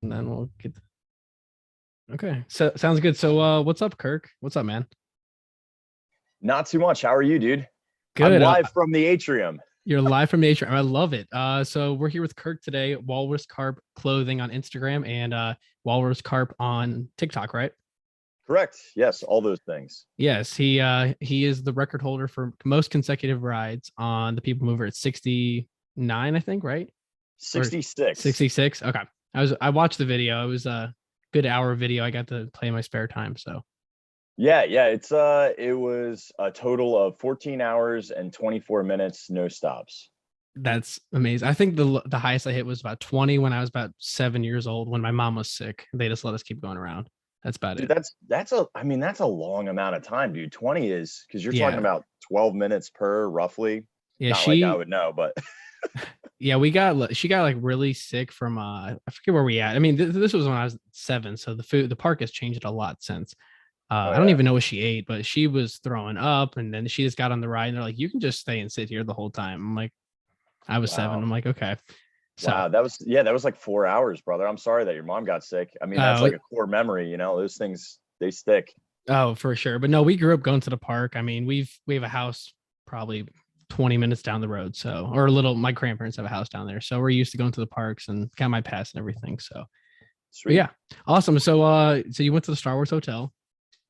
and then we'll get. Okay, so sounds good. So, what's up, Kirk? What's up, man? Not too much. How are you, dude? I'm Good. live from the atrium. You're live from nature. I love it. So we're here with Kirk today. Walrus Carp Clothing on Instagram and Walrus Carp on TikTok, right? Correct. Yes, all those things. Yes, he is the record holder for most consecutive rides on the People Mover at 69, I think, right? Or 66. 66. Okay. I watched the video. It was a good hour video. I got to play in my spare time. So Yeah. It was a total of 14 hours and 24 minutes, no stops. that's amazing. I think the highest I hit was about 20 when I was about 7 years old when my mom was sick. They just let us keep going around. That's about Dude, it. that's a long amount of time, dude. 20 is because you're talking Yeah. about 12 minutes per roughly. Yeah, Not like I would know, but yeah, she got like really sick from I forget where we at. I mean, this was when I was 7, so the park has changed a lot since. oh I don't yeah. even know what she ate, but she was throwing up, and then she just got on the ride, and they're like, "You can just stay and sit here the whole time." I'm like, I was 7. Wow. I'm like, okay, so Wow. That was like 4 hours, brother. I'm sorry that your mom got sick. I mean, that's uh, like a core memory, those things they stick. oh, for sure. But no, we grew up going to the park. I mean, we have a house probably 20 minutes down the road, so or a little. My grandparents have a house down there, so we're used to going to the parks and got my pass and everything. So, but Sweet. yeah, awesome. So, so you went to the Star Wars Hotel.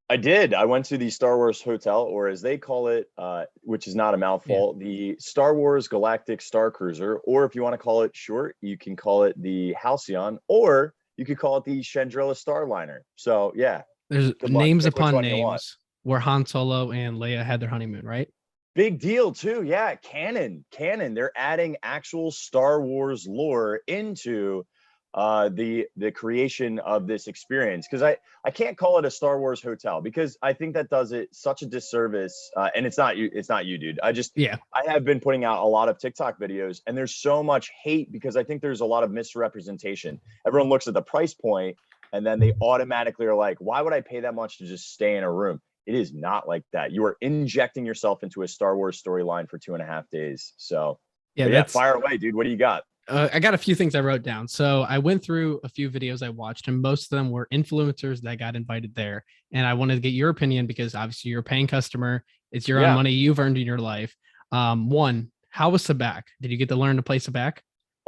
I did. I went to the Star Wars Hotel, or as they call it, which is not a Yeah. mouthful, the Star Wars Galactic Starcruiser, or if you want to call it short, you can call it the Halcyon, or you could call it the Chandrilla Starliner. So yeah, There's good luck. names Pick which upon one you want. names where Han Solo and Leia had their honeymoon, right? Big deal too. Yeah, canon. They're adding actual Star Wars lore into the creation of this experience because I can't call it a Star Wars hotel because I think that does it such a disservice. And it's not you, dude. Yeah. I have been putting out a lot of TikTok videos and there's so much hate because I think there's a lot of misrepresentation. Everyone looks at the price point and then they automatically are like, why would I pay that much to just stay in a room? It is not like that. You are injecting yourself into a Star Wars storyline for 2.5 days. So, Yeah, but yeah, that's fire away, dude. What do you got? I got a few things I wrote down. So I went through a few videos I watched, and most of them were influencers that got invited there. And I wanted to get your opinion because obviously you're a paying customer. It's your own Yeah. money you've earned in your life. One, how was Sabak? Did you get to learn to play Sabak?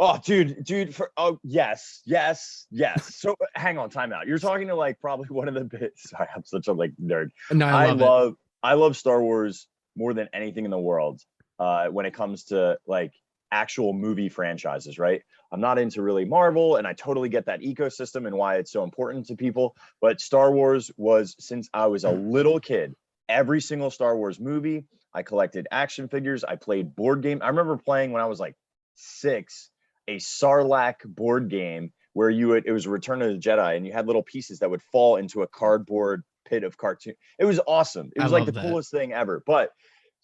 Oh, dude. Oh, yes. So hang on, time out. You're talking to like probably one of the bits. Sorry, I'm such a like nerd. No, I I love it. love I love Star Wars more than anything in the world. When it comes to like actual movie franchises, right? I'm not into really Marvel, and I totally get that ecosystem and why it's so important to people. But Star Wars was since I was a little kid. Every single Star Wars movie, I collected action figures. I played board game. I remember playing when I was like 6 a Sarlacc board game where it was Return of the Jedi and you had little pieces that would fall into a cardboard pit of cartoon. It was awesome. It I was like the love that. coolest thing ever. But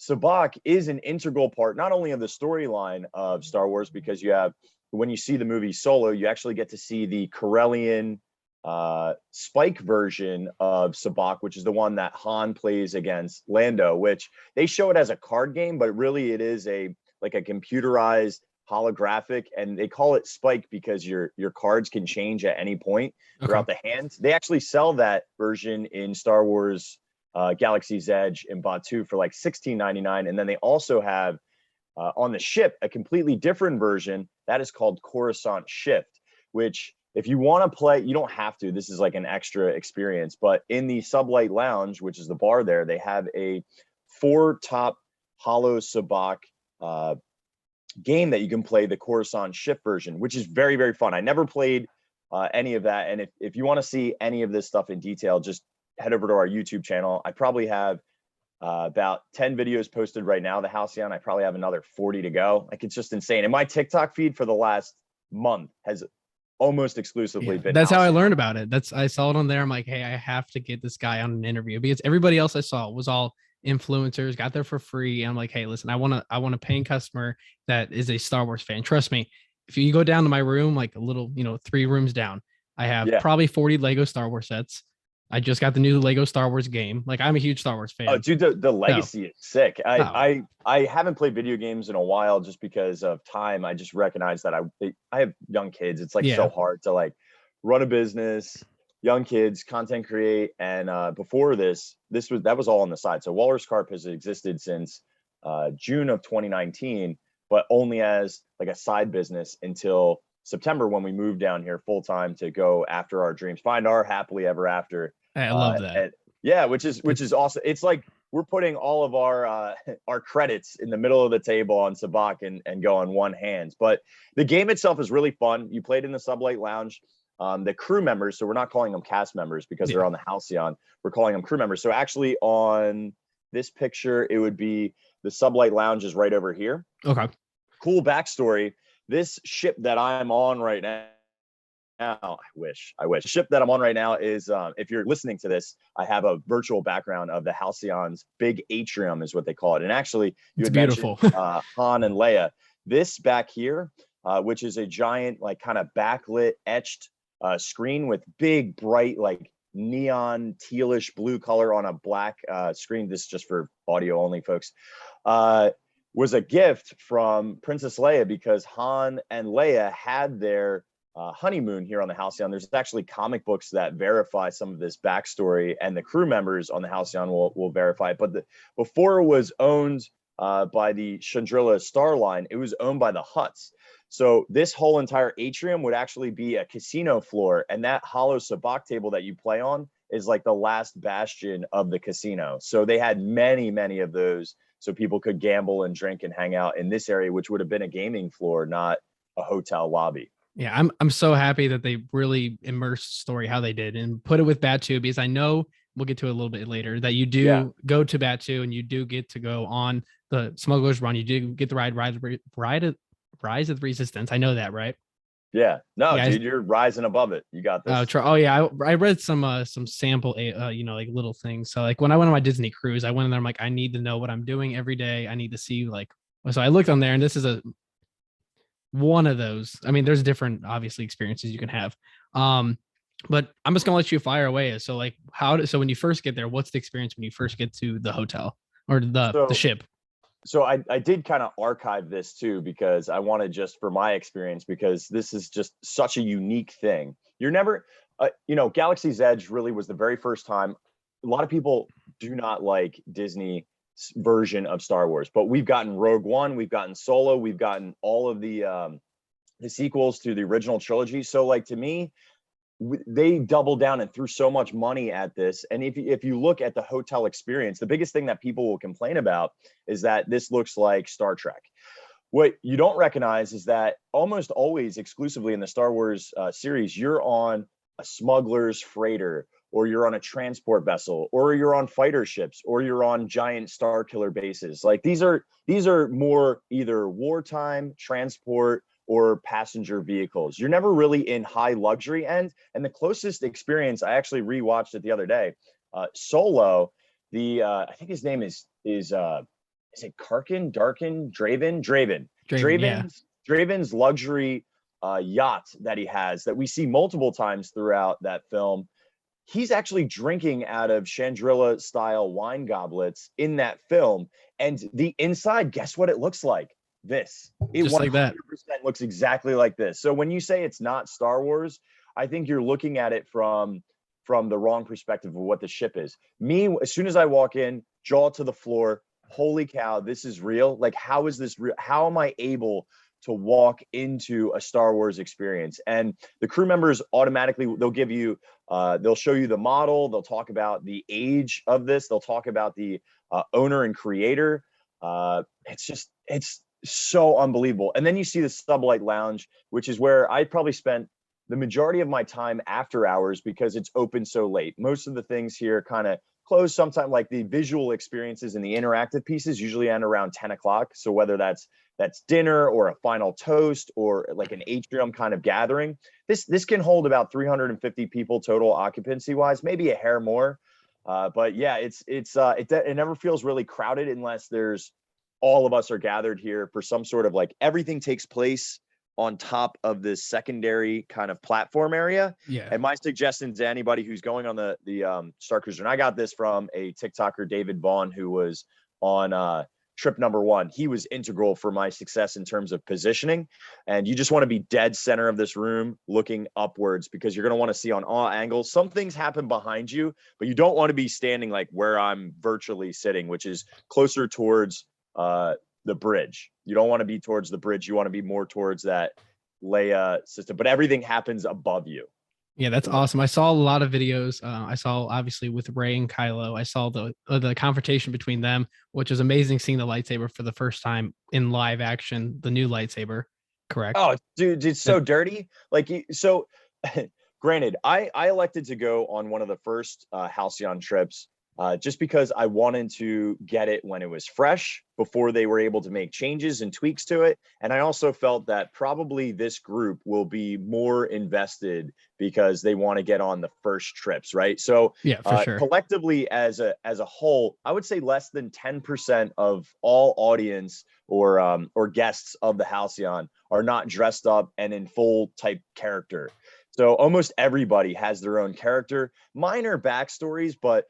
Sabak is an integral part not only of the storyline of Star Wars because you have when you see the movie Solo, you actually get to see the Corellian Spike version of Sabak, which is the one that Han plays against Lando, which they show it as a card game, but really it is a like a computerized holographic, and they call it Spike because your cards can change at any point Okay. throughout the hand. They actually sell that version in Star Wars Galaxy's Edge in Batuu for like $16.99, and then they also have on the ship a completely different version that is called Coruscant Shift, which if you want to play, you don't have to. This is like an extra experience, but in the Sublight Lounge, which is the bar there, they have a 4 top hollow Sabak uh, game that you can play the Coruscant Shift version, which is very, very fun. I never played any of that. And if you want to see any of this stuff in detail, just head over to our YouTube channel. I probably have about 10 videos posted right now. The Halcyon, I probably have another 40 to go. Like it's just insane. And my TikTok feed for the last month has almost exclusively Yeah, been that's how I Halcyon. learned about it. I saw it on there. I'm like, hey, I have to get this guy on an interview because everybody else I saw was all influencers, got there for free. And I'm like, hey, listen, I want a paying customer that is a Star Wars fan. Trust me, if you go down to my room, like a little, 3 rooms down, I have Yeah. probably 40 Lego Star Wars sets. I just got the new Lego Star Wars game. Like I'm a huge Star Wars Oh, fan. dude, the So, legacy is sick. I, oh, I I haven't played video games in a while just because of time. I just recognize that I have young kids. It's like yeah. so hard to like run a business, young kids, content create, and before that was all on the side. So Walrus Carp has existed since June of 2019, but only as like a side business until September when we moved down here full time to go after our dreams, find our happily ever after. I love that. And, yeah, which is awesome. It's like we're putting all of our credits in the middle of the table on Sabak and go on one hand. But the game itself is really fun. You played in the Sublight Lounge. The crew members, so we're not calling them cast members because they're on the Halcyon. We're calling them crew members. So actually on this picture, it would be the Sublight Lounge is right over here. Okay. Cool backstory. This ship that I'm on right now, I wish. The ship that I'm on right now is, if you're listening to this, I have a virtual background of the Halcyon's big atrium is what they call it. And actually, you had beautiful. Han and Leia. This back here, which is a giant, like kind of backlit, etched screen with big, bright, like neon tealish blue color on a black screen. This is just for audio only, folks. Was a gift from Princess Leia because Han and Leia had their honeymoon here on the Halcyon. There's actually comic books that verify some of this backstory, and the crew members on the Halcyon will verify it. But before it was owned by the Chandrila Star Line, it was owned by the Hutts. So this whole entire atrium would actually be a casino floor, and that hollow sabacc table that you play on is like the last bastion of the casino. So they had many, many of those so people could gamble and drink and hang out in this area, which would have been a gaming floor, not a hotel lobby. Yeah, I'm so happy that they really immersed story how they did and put it with Batuu, because I know we'll get to it a little bit later that you do go to Batuu and you do get to go on the Smuggler's Run. You do get to ride Rise of the Resistance. I know that, right? Yeah. No, dude, you're rising above it. You got this. Oh yeah, I read some sample, like little things. So like when I went on my Disney cruise, I went in there. I'm like, I need to know what I'm doing every day. I need to see like. So I looked on there, and this is one of those. I mean, there's different obviously experiences you can have. But I'm just gonna let you fire away. So like, so when you first get there, what's the experience when you first get to the hotel or the ship? So I did kind of archive this too, because I wanted just for my experience, because this is just such a unique thing. You're never, Galaxy's Edge really was the very first time. A lot of people do not like Disney version of Star Wars, but we've gotten Rogue One, we've gotten Solo, we've gotten all of the sequels to the original trilogy. So like, to me, they doubled down and threw so much money at this. And if you look at the hotel experience, the biggest thing that people will complain about is that this looks like Star Trek. What you don't recognize is that almost always exclusively in the Star Wars series, you're on a smuggler's freighter, or you're on a transport vessel, or you're on fighter ships, or you're on giant star killer bases. Like these are more either wartime transport or passenger vehicles. You're never really in high luxury end. And the closest experience, I actually rewatched it the other day. Solo, I think his name is it Karkin, Darkin, Draven? Draven's luxury yacht that he has that we see multiple times throughout that film. He's actually drinking out of Chandrila style wine goblets in that film. And the inside, guess what it looks like? This. It just 100% like that. Looks exactly like this. So when you say it's not Star Wars, I think you're looking at it from the wrong perspective of what the ship is. Me, as soon as I walk in, jaw to the floor, holy cow, this is real. Like, how is this real? How am I able to walk into a Star Wars experience? And the crew members automatically, they'll show you the model. They'll talk about the age of this. They'll talk about the owner and creator. It's so unbelievable. And then you see the Sublight Lounge, which is where I probably spent the majority of my time after hours because it's open so late. Most of the things here kind of close sometime, like the visual experiences and the interactive pieces usually end around 10 o'clock. So whether that's dinner or a final toast or like an atrium kind of gathering, this can hold about 350 people total occupancy wise, maybe a hair more. But yeah, it never feels really crowded unless there's all of us are gathered here for some sort of like everything takes place on top of this secondary kind of platform area. Yeah. And my suggestion to anybody who's going on the Starcruiser, and I got this from a TikToker, David Vaughn, who was on trip number 1. He was integral for my success in terms of positioning. And you just want to be dead center of this room looking upwards, because you're going to want to see on all angles. Some things happen behind you, but you don't want to be standing like where I'm virtually sitting, which is closer towards the bridge. You don't want to be towards the bridge. You want to be more towards that Leia system, but everything happens above you. Yeah, that's awesome. I saw a lot of videos. I saw obviously with Rey and Kylo. I saw the confrontation between them, which was amazing seeing the lightsaber for the first time in live action. The new lightsaber, correct? Oh, dude, it's so dirty. Like, so granted, I elected to go on one of the first Halcyon trips just because I wanted to get it when it was fresh before they were able to make changes and tweaks to it. And I also felt that probably this group will be more invested because they want to get on the first trips, right? So yeah, for sure. Collectively as a whole, I would say less than 10% of all audience or guests of the Halcyon are not dressed up and in full type character. So almost everybody has their own character, minor backstories, but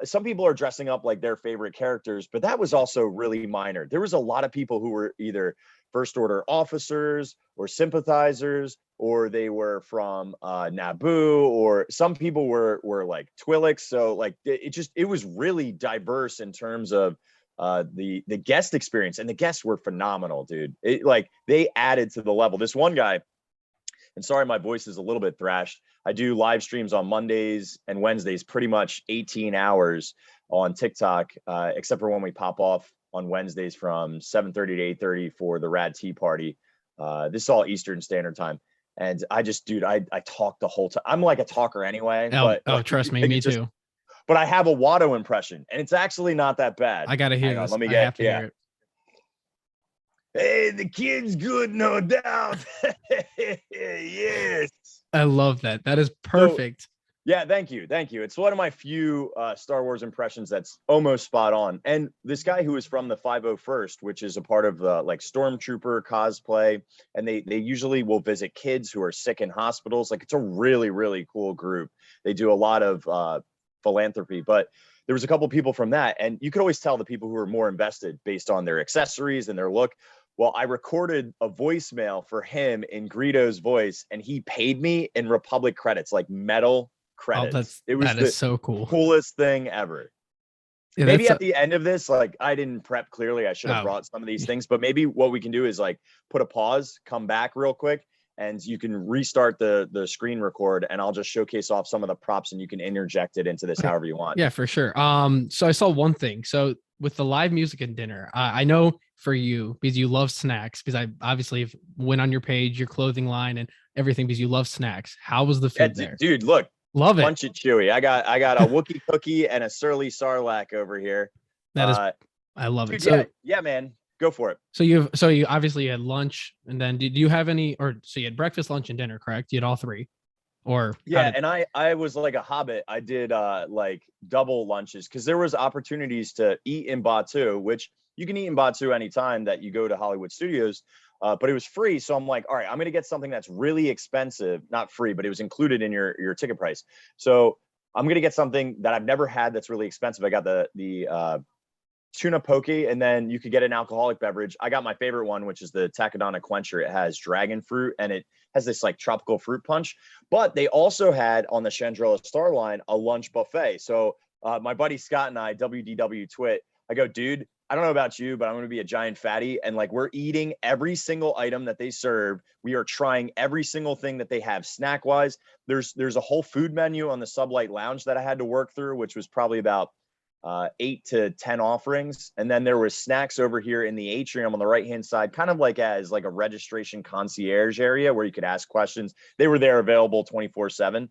some people are dressing up like their favorite characters, but that was also really minor. There was a lot of people who were either First Order officers or sympathizers, or they were from Naboo, or some people were like Twi'leks. So like it was really diverse in terms of the guest experience, and the guests were phenomenal, dude. Like they added to the level. This one guy, and sorry, my voice is a little bit thrashed. I do live streams on Mondays and Wednesdays, pretty much 18 hours on TikTok, except for when we pop off on Wednesdays from 7:30 to 8:30 for the Rad Tea Party. This is all Eastern Standard Time. And I just, dude, I talk the whole time. I'm like a talker anyway. Trust me, me too. But I have a Watto impression, and it's actually not that bad. I gotta hear this. I have to hear it. Hey, the kid's good, no doubt. Yes. I love that. That is perfect. So, yeah, thank you. It's one of my few Star Wars impressions that's almost spot on. And this guy who is from the 501st, which is a part of the like Stormtrooper cosplay, and they usually will visit kids who are sick in hospitals. Like, it's a really, really cool group. They do a lot of philanthropy, but there was a couple people from that, and you could always tell the people who are more invested based on their accessories and their look. Well, I recorded a voicemail for him in Greedo's voice, and he paid me in Republic credits, like metal credits. That is so cool. Coolest thing ever. Yeah, maybe at the end of this, like I didn't prep clearly. I should have brought some of these things, but maybe what we can do is like put a pause, come back real quick, and you can restart the screen record, and I'll just showcase off some of the props, and you can interject it into this however you want. Yeah, for sure. So I saw one thing. So with the live music and dinner, I know for you, because you love snacks, because I obviously went on your page, your clothing line and everything, because you love snacks. How was the food there? Dude, look. Love it. Punch it, Chewy. I got a Wookiee cookie and a Surly Sarlacc over here. That is, I love it. Dude, so yeah, man, go for it. So you obviously had lunch, and then did you have any, or so you had breakfast, lunch, and dinner, correct? You had all three, or yeah. And I was like a hobbit. I did like double lunches because there was opportunities to eat in Batuu, which you can eat in Batuu anytime that you go to Hollywood Studios. But it was free. So I'm like, all right, I'm going to get something that's really expensive, not free, but it was included in your ticket price. So I'm going to get something that I've never had that's really expensive. I got the tuna poke, and then you could get an alcoholic beverage. I got my favorite one, which is the Takodana Quencher. It has dragon fruit, and it has this like tropical fruit punch. But they also had on the Chandrilla Star line a lunch buffet. So my buddy Scott and I, WDW Twit, I go, dude, I don't know about you, but I'm going to be a giant fatty. And like, we're eating every single item that they serve. We are trying every single thing that they have snack wise. There's a whole food menu on the Sublight Lounge that I had to work through, which was probably about 8 to 10 offerings. And then there was snacks over here in the atrium on the right-hand side, kind of like as like a registration concierge area where you could ask questions. They were there available 24/7.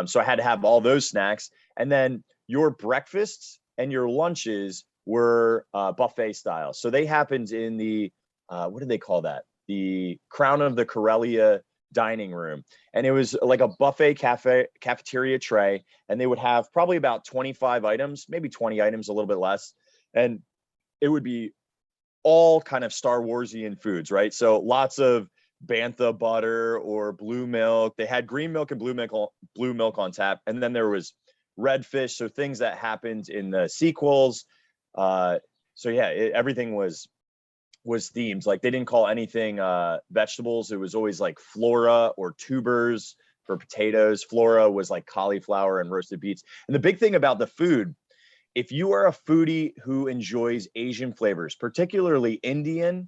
So I had to have all those snacks. And then your breakfasts and your lunches were buffet style. So they happened in the, what did they call that? The Crown of the Corellia dining room. And it was like a buffet cafeteria tray. And they would have probably about 25 items, maybe 20 items, a little bit less. And it would be all kind of Star Warsian foods, right? So lots of bantha butter or blue milk. They had green milk and blue milk on tap. And then there was red fish. So things that happened in the sequels, So yeah, everything was themed. Like they didn't call anything vegetables. It was always like flora or tubers for potatoes. Flora was like cauliflower and roasted beets. And the big thing about the food, if you are a foodie who enjoys Asian flavors, particularly Indian,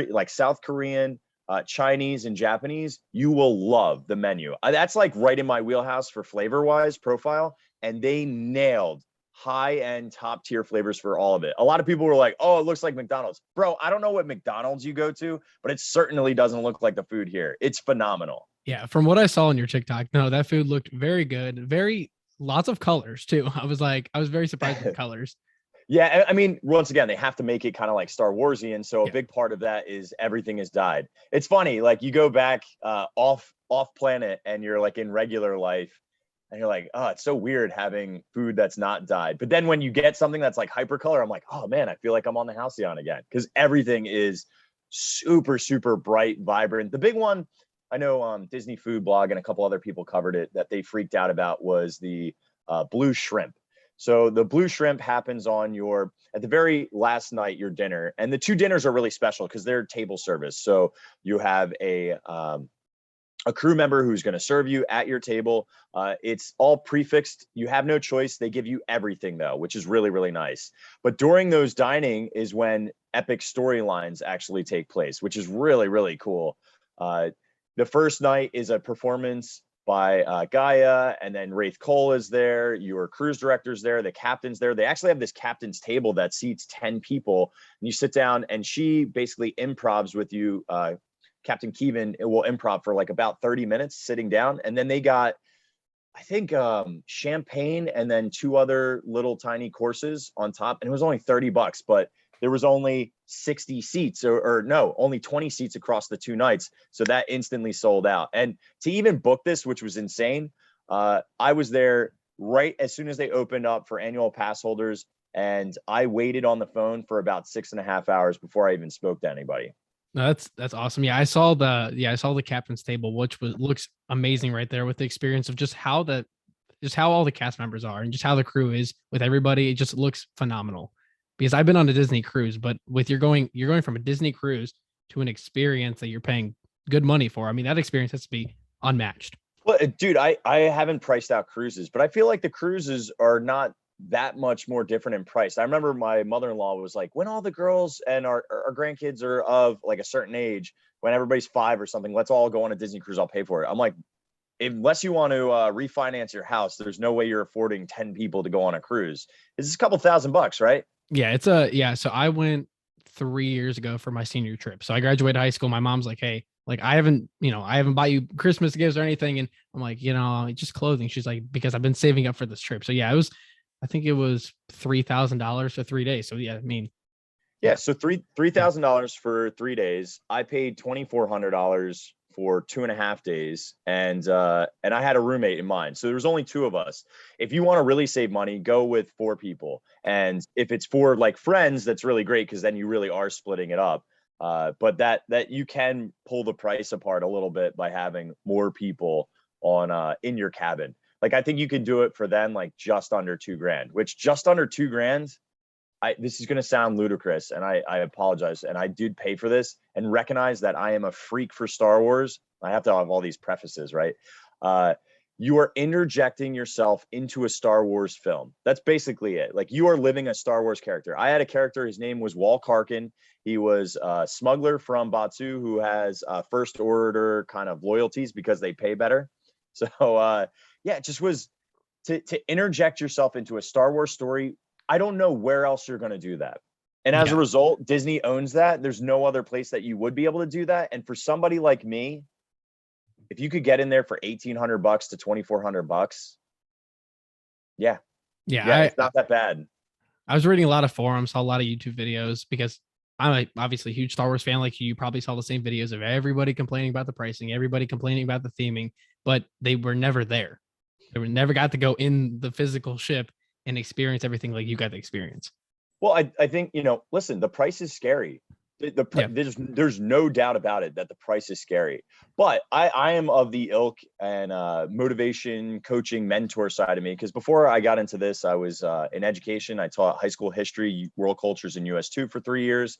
like South Korean, Chinese, and Japanese, you will love the menu. That's like right in my wheelhouse for flavor-wise profile, and they nailed high-end, top-tier flavors for all of it. A lot of people were like, "Oh, it looks like McDonald's." Bro, I don't know what McDonald's you go to, but it certainly doesn't look like the food here. It's phenomenal. Yeah, from what I saw on your TikTok, no, that food looked very good. Very lots of colors too. I was very surprised with the colors. Yeah, I mean, once again, they have to make it kind of like Star Warsian. So a big part of that is everything is dyed. It's funny, like you go back off planet and you're like in regular life, and you're like, oh, it's so weird having food that's not dyed. But then when you get something that's like hypercolor, I'm like, oh man, I feel like I'm on the Halcyon again, because everything is super, super bright, vibrant. The big one, I know Disney Food Blog and a couple other people covered it, that they freaked out about was the blue shrimp. So the blue shrimp happens on at the very last night, your dinner. And the two dinners are really special because they're table service. So you have a crew member who's going to serve you at your table. It's all prefixed. You have no choice. They give you everything though, which is really, really nice. But during those dining is when epic storylines actually take place, which is really, really cool. The first night is a performance by Gaia, and then Wraith Cole is there, your cruise director's there, the captain's there. They actually have this captain's table that seats 10 people, and you sit down and she basically improvs with you. Captain Keevan will improv for like about 30 minutes sitting down, and then they got, I think, champagne and then two other little tiny courses on top, and it was only $30, but there was only 60 seats or no, only 20 seats across the two nights. So that instantly sold out. And to even book this, which was insane, I was there right as soon as they opened up for annual pass holders. And I waited on the phone for about 6.5 hours before I even spoke to anybody. No, that's awesome. Yeah, I saw the captain's table, which looks amazing right there with the experience of just how all the cast members are and just how the crew is with everybody. It just looks phenomenal. Because I've been on a Disney cruise, but with you're going from a Disney cruise to an experience that you're paying good money for. I mean, that experience has to be unmatched. Well, dude, I haven't priced out cruises, but I feel like the cruises are not that much more different in price. I remember my mother-in-law was like, when all the girls and our grandkids are of like a certain age, when everybody's 5 or something, let's all go on a Disney cruise. I'll pay for it. I'm like, unless you want to refinance your house, there's no way you're affording 10 people to go on a cruise. It's a couple $1,000, right? Yeah, so I went 3 years ago for my senior trip. So I graduated high school. My mom's like, hey, like I haven't bought you Christmas gifts or anything. And I'm like, just clothing. She's like, because I've been saving up for this trip. So yeah, I think it was $3,000 for 3 days. So yeah, I mean, yeah. So $3,000 for 3 days. I paid $2,400 for 2.5 days, and I had a roommate in mind. So there was only 2 of us. If you want to really save money, go with 4 people. And if it's 4 like friends, that's really great because then you really are splitting it up. But that you can pull the price apart a little bit by having more people on in your cabin. Like I think you could do it for then like just under $2,000, which just under $2,000. This is going to sound ludicrous, and I apologize. And I did pay for this and recognize that I am a freak for Star Wars. I have to have all these prefaces, right? You are interjecting yourself into a Star Wars film. That's basically it. Like you are living a Star Wars character. I had a character. His name was Wal Karkin. He was a smuggler from Batuu who has first order kind of loyalties because they pay better. So yeah, it just was to interject yourself into a Star Wars story. I don't know where else you're going to do that. And as a result, Disney owns that. There's no other place that you would be able to do that. And for somebody like me, if you could get in there for $1,800 to $2,400, yeah, it's not that bad. I was reading a lot of forums, saw a lot of YouTube videos because I'm obviously a huge Star Wars fan. Like you probably saw the same videos of everybody complaining about the pricing, everybody complaining about the theming, but they were never there. They never got to go in the physical ship and experience everything like you got the experience. Well, I think, listen, the price is scary. There's no doubt about it that the price is scary. But I am of the ilk and motivation, coaching, mentor side of me, because before I got into this, I was in education. I taught high school history, world cultures, and US2 for 3 years.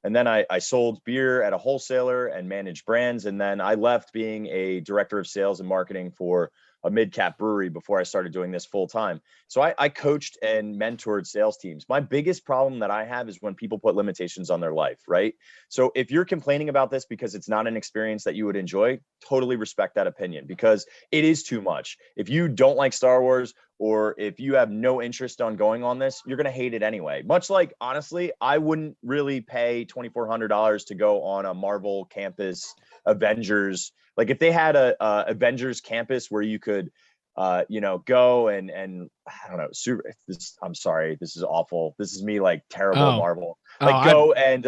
And then I sold beer at a wholesaler and managed brands. And then I left being a director of sales and marketing for a mid-cap brewery before I started doing this full time. So I coached and mentored sales teams. My biggest problem that I have is when people put limitations on their life, right? So if you're complaining about this because it's not an experience that you would enjoy, totally respect that opinion, because it is too much. If you don't like Star Wars, or if you have no interest on going on this, you're going to hate it anyway. Much like, honestly, I wouldn't really pay $2,400 to go on a Marvel campus Avengers. Like if they had a Avengers campus where you could, go and I don't know, I'm sorry, this is awful. This is me like terrible Marvel. Go and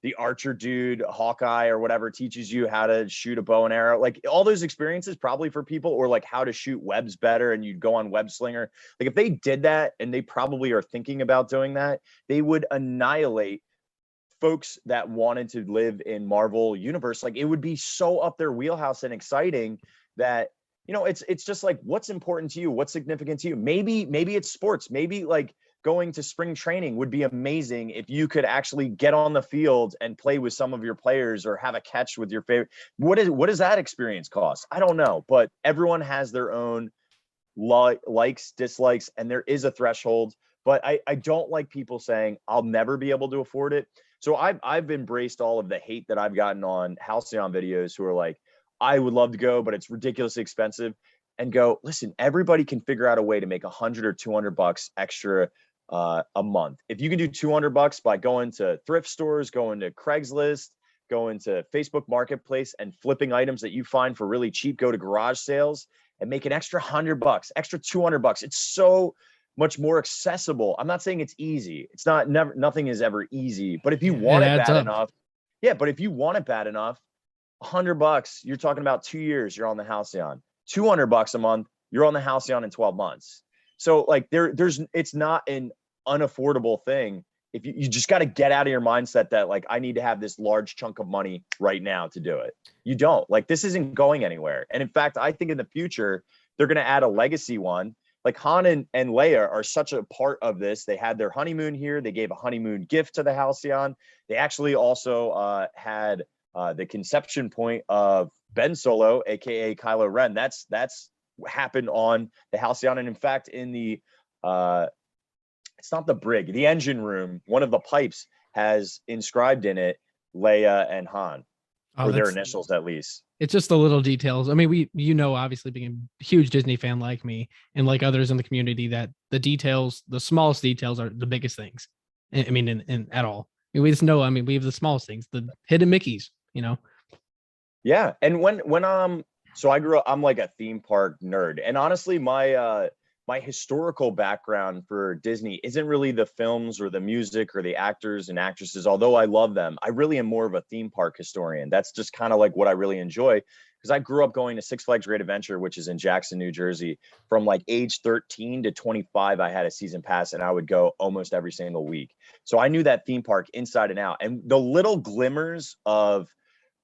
the archer dude, Hawkeye or whatever, teaches you how to shoot a bow and arrow. Like all those experiences probably for people, or like how to shoot webs better, and you'd go on Web Slinger. Like if they did that, and they probably are thinking about doing that, they would annihilate folks that wanted to live in Marvel universe. Like it would be so up their wheelhouse and exciting that, it's just like, what's important to you? What's significant to you? Maybe it's sports. Maybe like going to spring training would be amazing if you could actually get on the field and play with some of your players or have a catch with your favorite. What does that experience cost? I don't know, but everyone has their own likes, dislikes, and there is a threshold. But I don't like people saying I'll never be able to afford it. So I've embraced all of the hate that I've gotten on Halcyon videos who are like, I would love to go, but it's ridiculously expensive. And go, listen, everybody can figure out a way to make $100 or $200 extra a month. If you can do $200 by going to thrift stores, going to Craigslist, going to Facebook Marketplace and flipping items that you find for really cheap, go to garage sales and make an extra $100, extra $200. It's so much more accessible. I'm not saying it's easy. It's not, nothing is ever easy, but if you want it bad enough, but if you want it bad enough, $100, you're talking about 2 years, you're on the Halcyon. $200 a month, you're on the Halcyon in 12 months. So like it's not an unaffordable thing. If you just got to get out of your mindset that like, I need to have this large chunk of money right now to do it. You don't. Like this isn't going anywhere. And in fact, I think in the future, they're going to add a legacy one. Like Han and Leia are such a part of this. They had their honeymoon here. They gave a honeymoon gift to the Halcyon. They actually also had the conception point of Ben Solo, aka Kylo Ren. That's happened on the Halcyon. And in fact, in the it's not the brig, the engine room, one of the pipes has inscribed in it Leia and Han, or their initials at least. It's just the little details. I mean, obviously being a huge Disney fan like me and like others in the community, that the details, the smallest details are the biggest things. I mean, in at all. I mean, we just know, I mean, we have the smallest things, the hidden Mickeys, Yeah. And so I grew up, I'm like a theme park nerd. And honestly, my historical background for Disney isn't really the films or the music or the actors and actresses, although I love them. I really am more of a theme park historian. That's just kind of like what I really enjoy, because I grew up going to Six Flags Great Adventure, which is in Jackson, New Jersey. From like age 13 to 25, I had a season pass and I would go almost every single week. So I knew that theme park inside and out, and the little glimmers of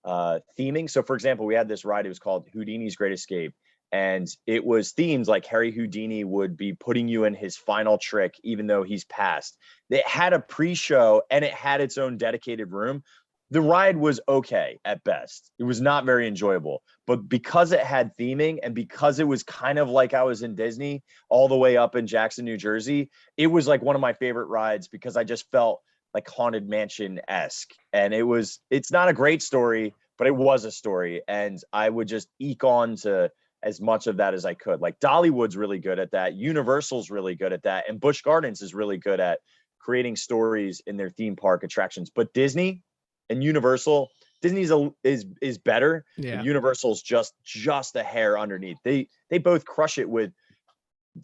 theming. So for example, we had this ride, it was called Houdini's Great Escape. And it was themed like Harry Houdini would be putting you in his final trick, even though he's passed. It had a pre-show and it had its own dedicated room. The ride was okay at best. It was not very enjoyable, but because it had theming and because it was kind of like I was in Disney all the way up in Jackson, New Jersey, it was like one of my favorite rides because I just felt like Haunted Mansion-esque. And it's not a great story, but it was a story. And I would just eke on to as much of that as I could. Like Dollywood's really good at that. Universal's really good at that. And Busch Gardens is really good at creating stories in their theme park attractions. But Disney and Universal, Disney's is better. Yeah. Universal's just a hair underneath. They both crush it with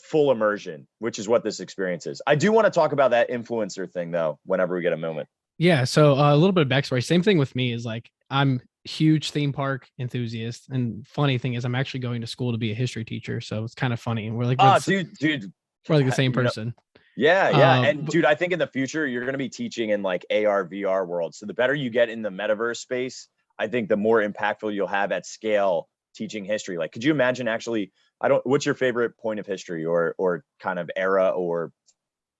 full immersion, which is what this experience is. I do want to talk about that influencer thing though, whenever we get a moment. Yeah. So a little bit of backstory. Same thing with me is like, I'm huge theme park enthusiast, and funny thing is I'm actually going to school to be a history teacher, so it's kind of funny. And we're like, dude, we're like the same person. Yeah. And dude, I think in the future, you're going to be teaching in like AR, VR world. So the better you get in the metaverse space, I think the more impactful you'll have at scale teaching history. Like, could you imagine actually, what's your favorite point of history or kind of era or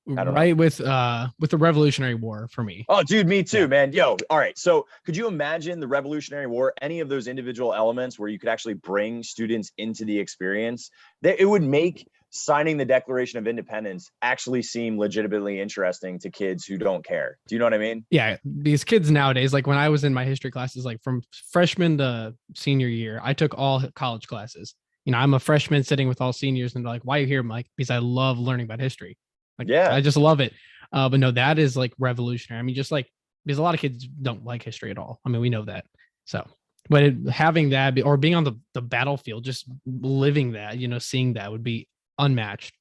I don't know. Right with the Revolutionary War for me. Oh, dude, me too, Yeah. man. Yo, all right. So could you imagine the Revolutionary War, any of those individual elements where you could actually bring students into the experience? That it would make signing the Declaration of Independence actually seem legitimately interesting to kids who don't care. Do you know what I mean? Yeah, these kids nowadays, like when I was in my history classes, like from freshman to senior year, I took all college classes. You know, I'm a freshman sitting with all seniors, and they're like, "Why are you here, Mike?" Because I love learning about history. Like, Yeah. I just love it. But no, that is like revolutionary. I mean, just like because a lot of kids don't like history at all. I mean, we know that. So, but having that or being on the battlefield, just living that, you know, seeing that would be unmatched.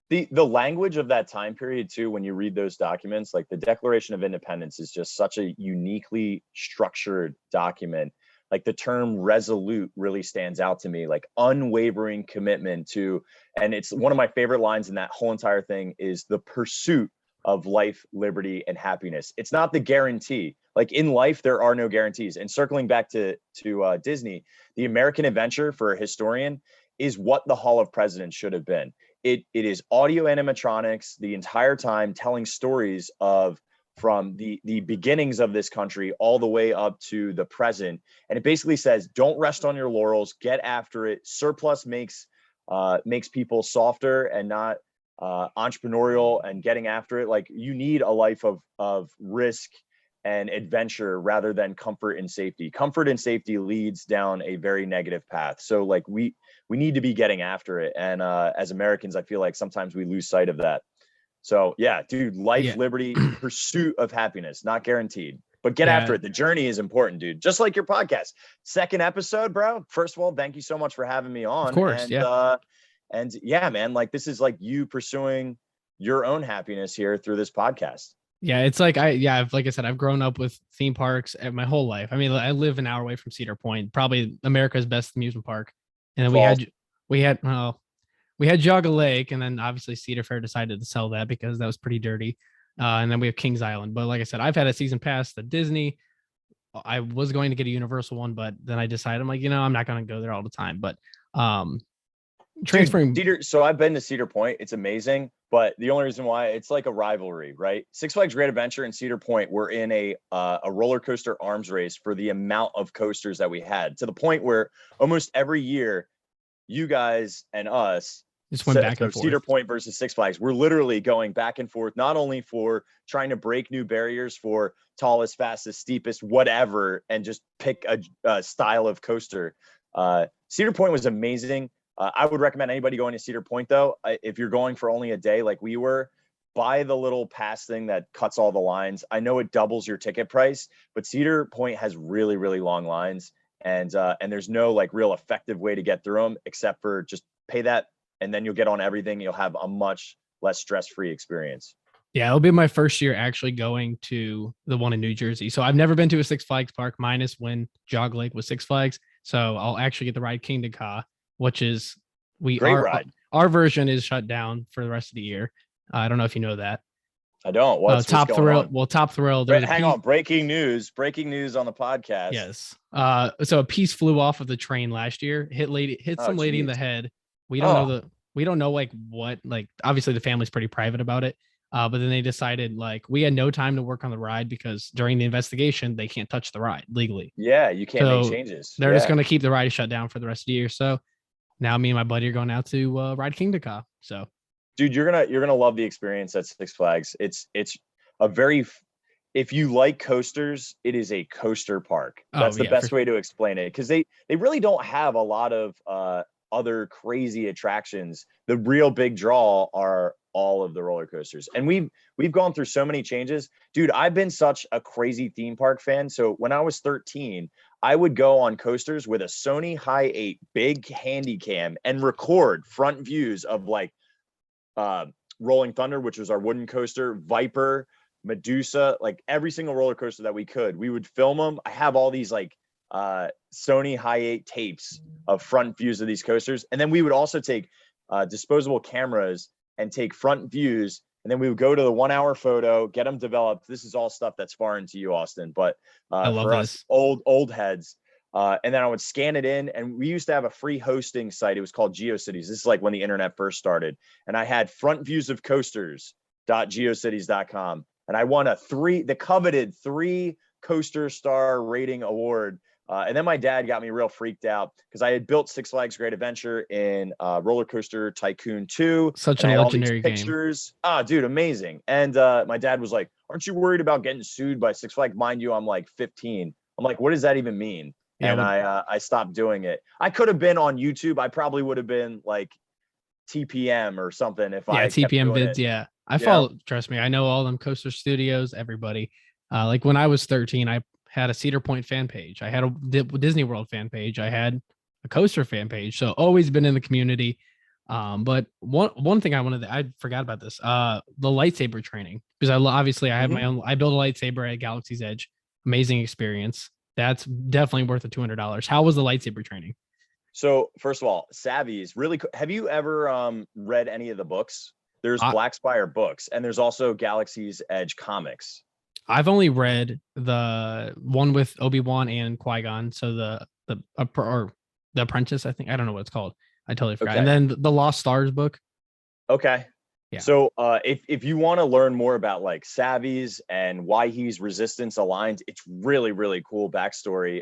The language of that time period too, when you read those documents, like the Declaration of Independence is just such a uniquely structured document. Like the term resolute really stands out to me, like unwavering commitment to, and it's one of my favorite lines in that whole entire thing is the pursuit of life, liberty, and happiness. It's not the guarantee. Like in life, there are no guarantees. And circling back to Disney, the American adventure for a historian is what the Hall of Presidents should have been. It is audio animatronics the entire time telling stories of from the beginnings of this country all the way up to the present. And it basically says, don't rest on your laurels, get after it. Surplus makes people softer and not entrepreneurial and getting after it. Like you need a life of risk and adventure rather than comfort and safety. Comfort and safety leads down a very negative path. So like we need to be getting after it. And as Americans, I feel like sometimes we lose sight of that. So yeah, dude, life, Yeah. liberty, pursuit of happiness, not guaranteed, but get after Yeah. it. The journey is important, dude. Just like your podcast. Second episode, bro. First of all, thank you so much for having me on. Of course. And yeah, man, like this is like you pursuing your own happiness here through this podcast. Yeah, it's like like I said, I've grown up with theme parks my whole life. I mean, I live an hour away from Cedar Point, probably America's best amusement park. And then False. we had Jogga Lake, and then obviously Cedar Fair decided to sell that because that was pretty dirty. And then we have Kings Island. But like I said, I've had a season pass to Disney. I was going to get a Universal one, but then I decided I'm like, you know, I'm not going to go there all the time. But transferring. Dude, Cedar, so I've been to Cedar Point. It's amazing, but the only reason why it's like a rivalry, right? Six Flags Great Adventure and Cedar Point were in a roller coaster arms race for the amount of coasters that we had, to the point where almost every year, you guys and us Just went back and forth. Cedar Point versus Six Flags. We're literally going back and forth, not only for trying to break new barriers for tallest, fastest, steepest, whatever, and just pick a style of coaster. Cedar Point was amazing. I would recommend anybody going to Cedar Point, though, if you're going for only a day like we were, buy the little pass thing that cuts all the lines. I know it doubles your ticket price, but Cedar Point has really, really long lines. And there's no like real effective way to get through them except for just pay that and then you'll get on everything. You'll have a much less stress-free experience. Yeah, it'll be my first year actually going to the one in New Jersey. So I've never been to a Six Flags park minus when Jog Lake was Six Flags. So I'll actually get the ride KingDoka, which is Great ride. Our version is shut down for the rest of the year. I don't know if you know that. I don't. What's Top going Thrill? on? Well, Top Thrill. Hang on. Breaking news on the podcast. Yes. So a piece flew off of the train last year, hit some lady in the head. We don't know like what, like obviously the family's pretty private about it. But then they decided like we had no time to work on the ride because during the investigation they can't touch the ride legally. Yeah, you can't make changes. They're just gonna keep the ride shut down for the rest of the year. So now me and my buddy are going out to ride KingDoka. So dude, you're gonna love the experience at Six Flags. It's a very, if you like coasters, it is a coaster park. That's the best way to explain it, because they really don't have a lot of other crazy attractions. The real big draw are all of the roller coasters, and we've gone through so many changes. Dude, I've been such a crazy theme park fan. So when I was 13, I would go on coasters with a Sony Hi8 big handy cam and record front views of like Rolling Thunder, which was our wooden coaster, Viper, Medusa, like every single roller coaster that we could. We would film them. I have all these like Sony Hi8 tapes of front views of these coasters. And then we would also take disposable cameras and take front views And then we would go to the 1 hour photo, get them developed. This is all stuff that's foreign to you, Austin, but I love for this. us old heads. And then I would scan it in, and we used to have a free hosting site. It was called GeoCities. This is like when the internet first started. And I had front views of coasters.geocities.com. And I won the coveted 3 coaster star rating award. And then my dad got me real freaked out because I had built Six Flags Great Adventure in Roller Coaster Tycoon 2. Such a legendary game. Pictures. Ah, dude, amazing. And my dad was like, "Aren't you worried about getting sued by Six Flags?" Mind you, I'm like 15. I'm like, what does that even mean? Yeah, and I stopped doing it. I could have been on YouTube. I probably would have been like TPM or something if I kept TPM doing vids. it. Yeah, I follow. Trust me, I know all them coaster studios. Everybody. Like when I was 13, I had a Cedar Point fan page. I had a Disney World fan page. I had a coaster fan page. So always been in the community. But one thing I forgot about this. The lightsaber training, because obviously I have my own. I built a lightsaber at Galaxy's Edge. Amazing experience. That's definitely worth the $200. How was the lightsaber training? So first of all, Savvy is really cool. Have you ever read any of the books? There's Black Spire books, and there's also Galaxy's Edge comics. I've only read the one with Obi-Wan and Qui-Gon. So the Apprentice, I think. I don't know what it's called. I totally forgot. Okay. And then the Lost Stars book. Okay. Yeah. So if you want to learn more about like Savvy's and why he's resistance aligned, it's really, really cool backstory.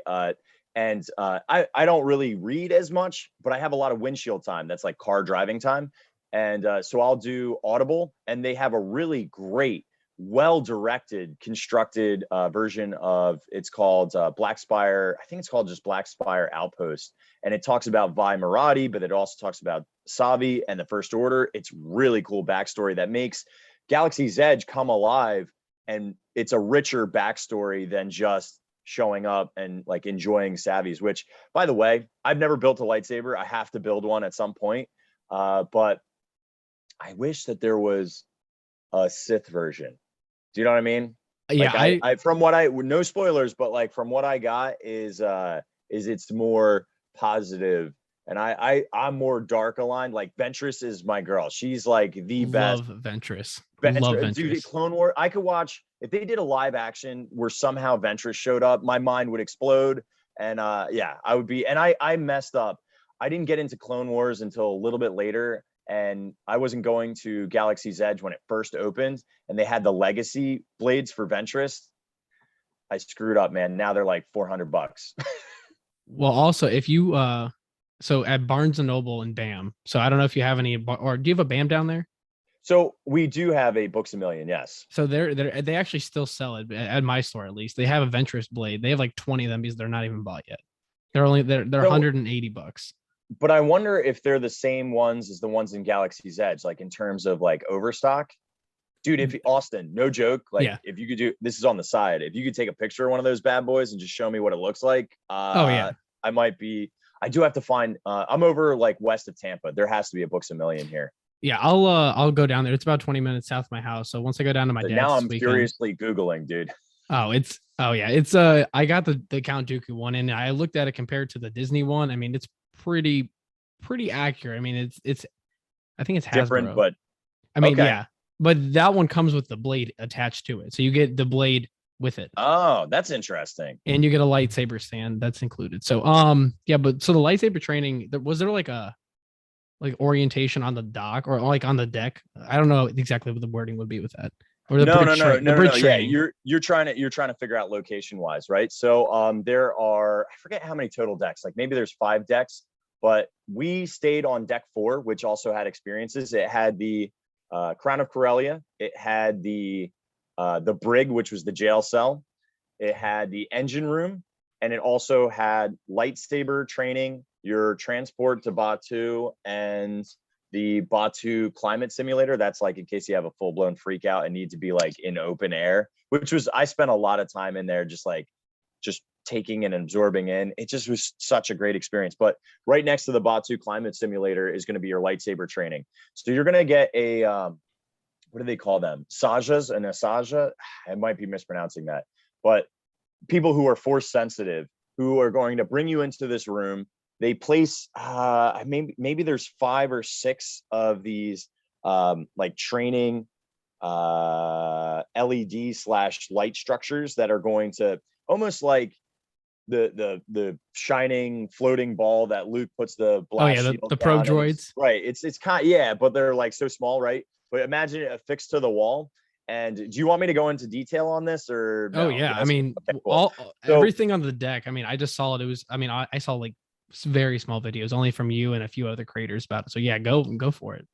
And I don't really read as much, but I have a lot of windshield time. That's like car driving time. And so I'll do Audible, and they have a really great, well-directed, constructed version of, it's called Black Spire. I think it's called just Black Spire Outpost. And it talks about Vi Marati, but it also talks about Savi and the First Order. It's really cool backstory that makes Galaxy's Edge come alive. And it's a richer backstory than just showing up and like enjoying Savvy's, which, by the way, I've never built a lightsaber. I have to build one at some point. But I wish that there was a Sith version. Do you know what I mean? Yeah. Like I from what no spoilers, but like from what I got is it's more positive, and I'm more dark aligned. Like Ventress is my girl. She's like the best. Love Ventress. Love Ventress. Dude, Clone War. I could watch if they did a live action where somehow Ventress showed up. My mind would explode, and yeah, I would be. And I messed up. I didn't get into Clone Wars until a little bit later. And I wasn't going to Galaxy's Edge when it first opened, and they had the legacy blades for Ventress. I screwed up, man. Now they're like $400. Well, also if you so at Barnes and Noble and BAM. So I don't know if you have any, or do you have a BAM down there? So we do have a Books A Million, yes. So they actually still sell it at my store, at least. They have a Ventress blade. They have like 20 of them because they're not even bought yet. They're $180. But I wonder if they're the same ones as the ones in Galaxy's Edge, like in terms of like overstock. Dude, if Austin, no joke, like if you could do, this is on the side, if you could take a picture of one of those bad boys and just show me what it looks like, I do have to find, I'm over like west of Tampa. There has to be a Books A Million here. Yeah, I'll go down there. It's about 20 minutes south of my house. So once I go down to my dad's, now I'm furiously Googling, dude. It's I got the Count Dooku one, and I looked at it compared to the Disney one. I mean, it's pretty accurate. I mean, it's I think it's Hasbro. Different, but I mean, yeah, but that one comes with the blade attached to it, so you get the blade with it. Oh, that's interesting. And you get a lightsaber stand that's included. So yeah, but so the lightsaber training, was there like a orientation on the dock or like on the deck? I don't know exactly what the wording would be with that. Or the no. Yeah, you're trying to figure out location wise, right? So there are, I forget how many total decks, like maybe there's 5 decks, but we stayed on deck 4, which also had experiences. It had the Crown of Corellia, it had the brig, which was the jail cell, it had the engine room, and it also had lightsaber training, your transport to Batuu, and the Batuu climate simulator. That's like in case you have a full-blown freak out and need to be like in open air, which was, I spent a lot of time in there just taking and absorbing in. It just was such a great experience. But right next to the Batuu climate simulator is going to be your lightsaber training. So you're going to get a what do they call them? Sajas and Asaja. I might be mispronouncing that, but people who are force sensitive, who are going to bring you into this room. They place maybe there's 5 or 6 of these like training LED slash light structures that are going to almost like the shining floating ball that Luke puts the Oh blast yeah, shield the probe down, and droids. right. It's kind of, yeah, but they're like so small, right? But imagine it affixed to the wall. And do you want me to go into detail on this or Oh no? yeah, I Yes. mean Okay, cool. all So everything on the deck. I mean, I just saw it. It was. I mean, I saw like very small videos, only from you and a few other creators about it. So yeah, go for it.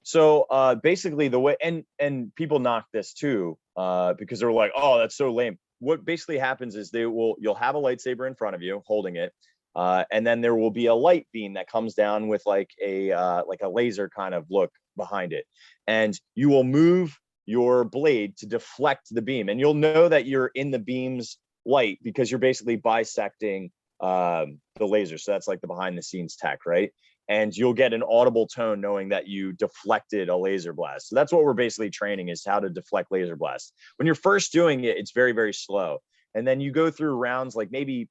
so basically the way, and people knock this too because they're like, oh, that's so lame. What basically happens is you'll have a lightsaber in front of you holding it, and then there will be a light beam that comes down with like a laser kind of look behind it, and you will move your blade to deflect the beam, and you'll know that you're in the beam's light because you're basically bisecting the laser. So that's like the behind the scenes tech, right? And you'll get an audible tone knowing that you deflected a laser blast. So that's what we're basically training, is how to deflect laser blasts. When you're first doing it, it's very, very slow. And then you go through rounds, like maybe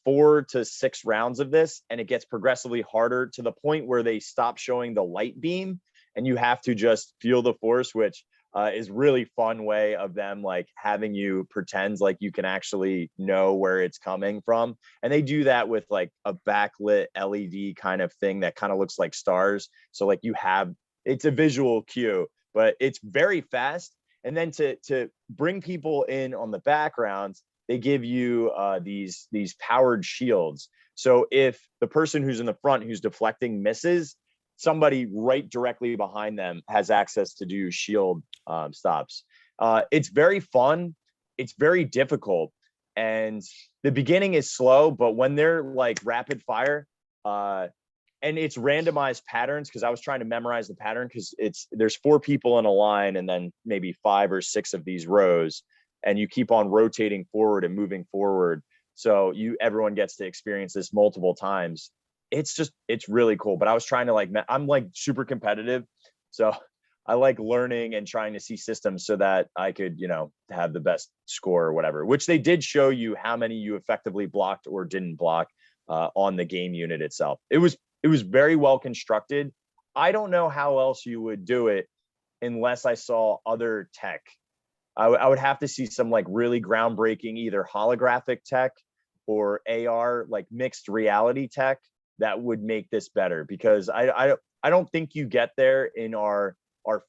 4 to 6 rounds of this, and it gets progressively harder to the point where they stop showing the light beam and you have to just feel the force, which is really fun way of them like having you pretend like you can actually know where it's coming from. And they do that with like a backlit LED kind of thing that kind of looks like stars. So like it's a visual cue, but it's very fast. And then to bring people in on the backgrounds, they give you these powered shields. So if the person who's in the front who's deflecting misses, somebody right directly behind them has access to do shield stops. It's very fun. It's very difficult. And the beginning is slow, but when they're like rapid fire, and it's randomized patterns, because I was trying to memorize the pattern, because there's 4 people in a line and then maybe 5 or 6 of these rows, and you keep on rotating forward and moving forward. So everyone gets to experience this multiple times. It's really cool. But I was trying to I'm like super competitive. So I like learning and trying to see systems so that I could, have the best score or whatever, which they did show you how many you effectively blocked or didn't block on the game unit itself. It was very well constructed. I don't know how else you would do it unless I saw other tech. I would have to see some like really groundbreaking, either holographic tech or AR, like mixed reality tech, that would make this better, because I don't think you get there in our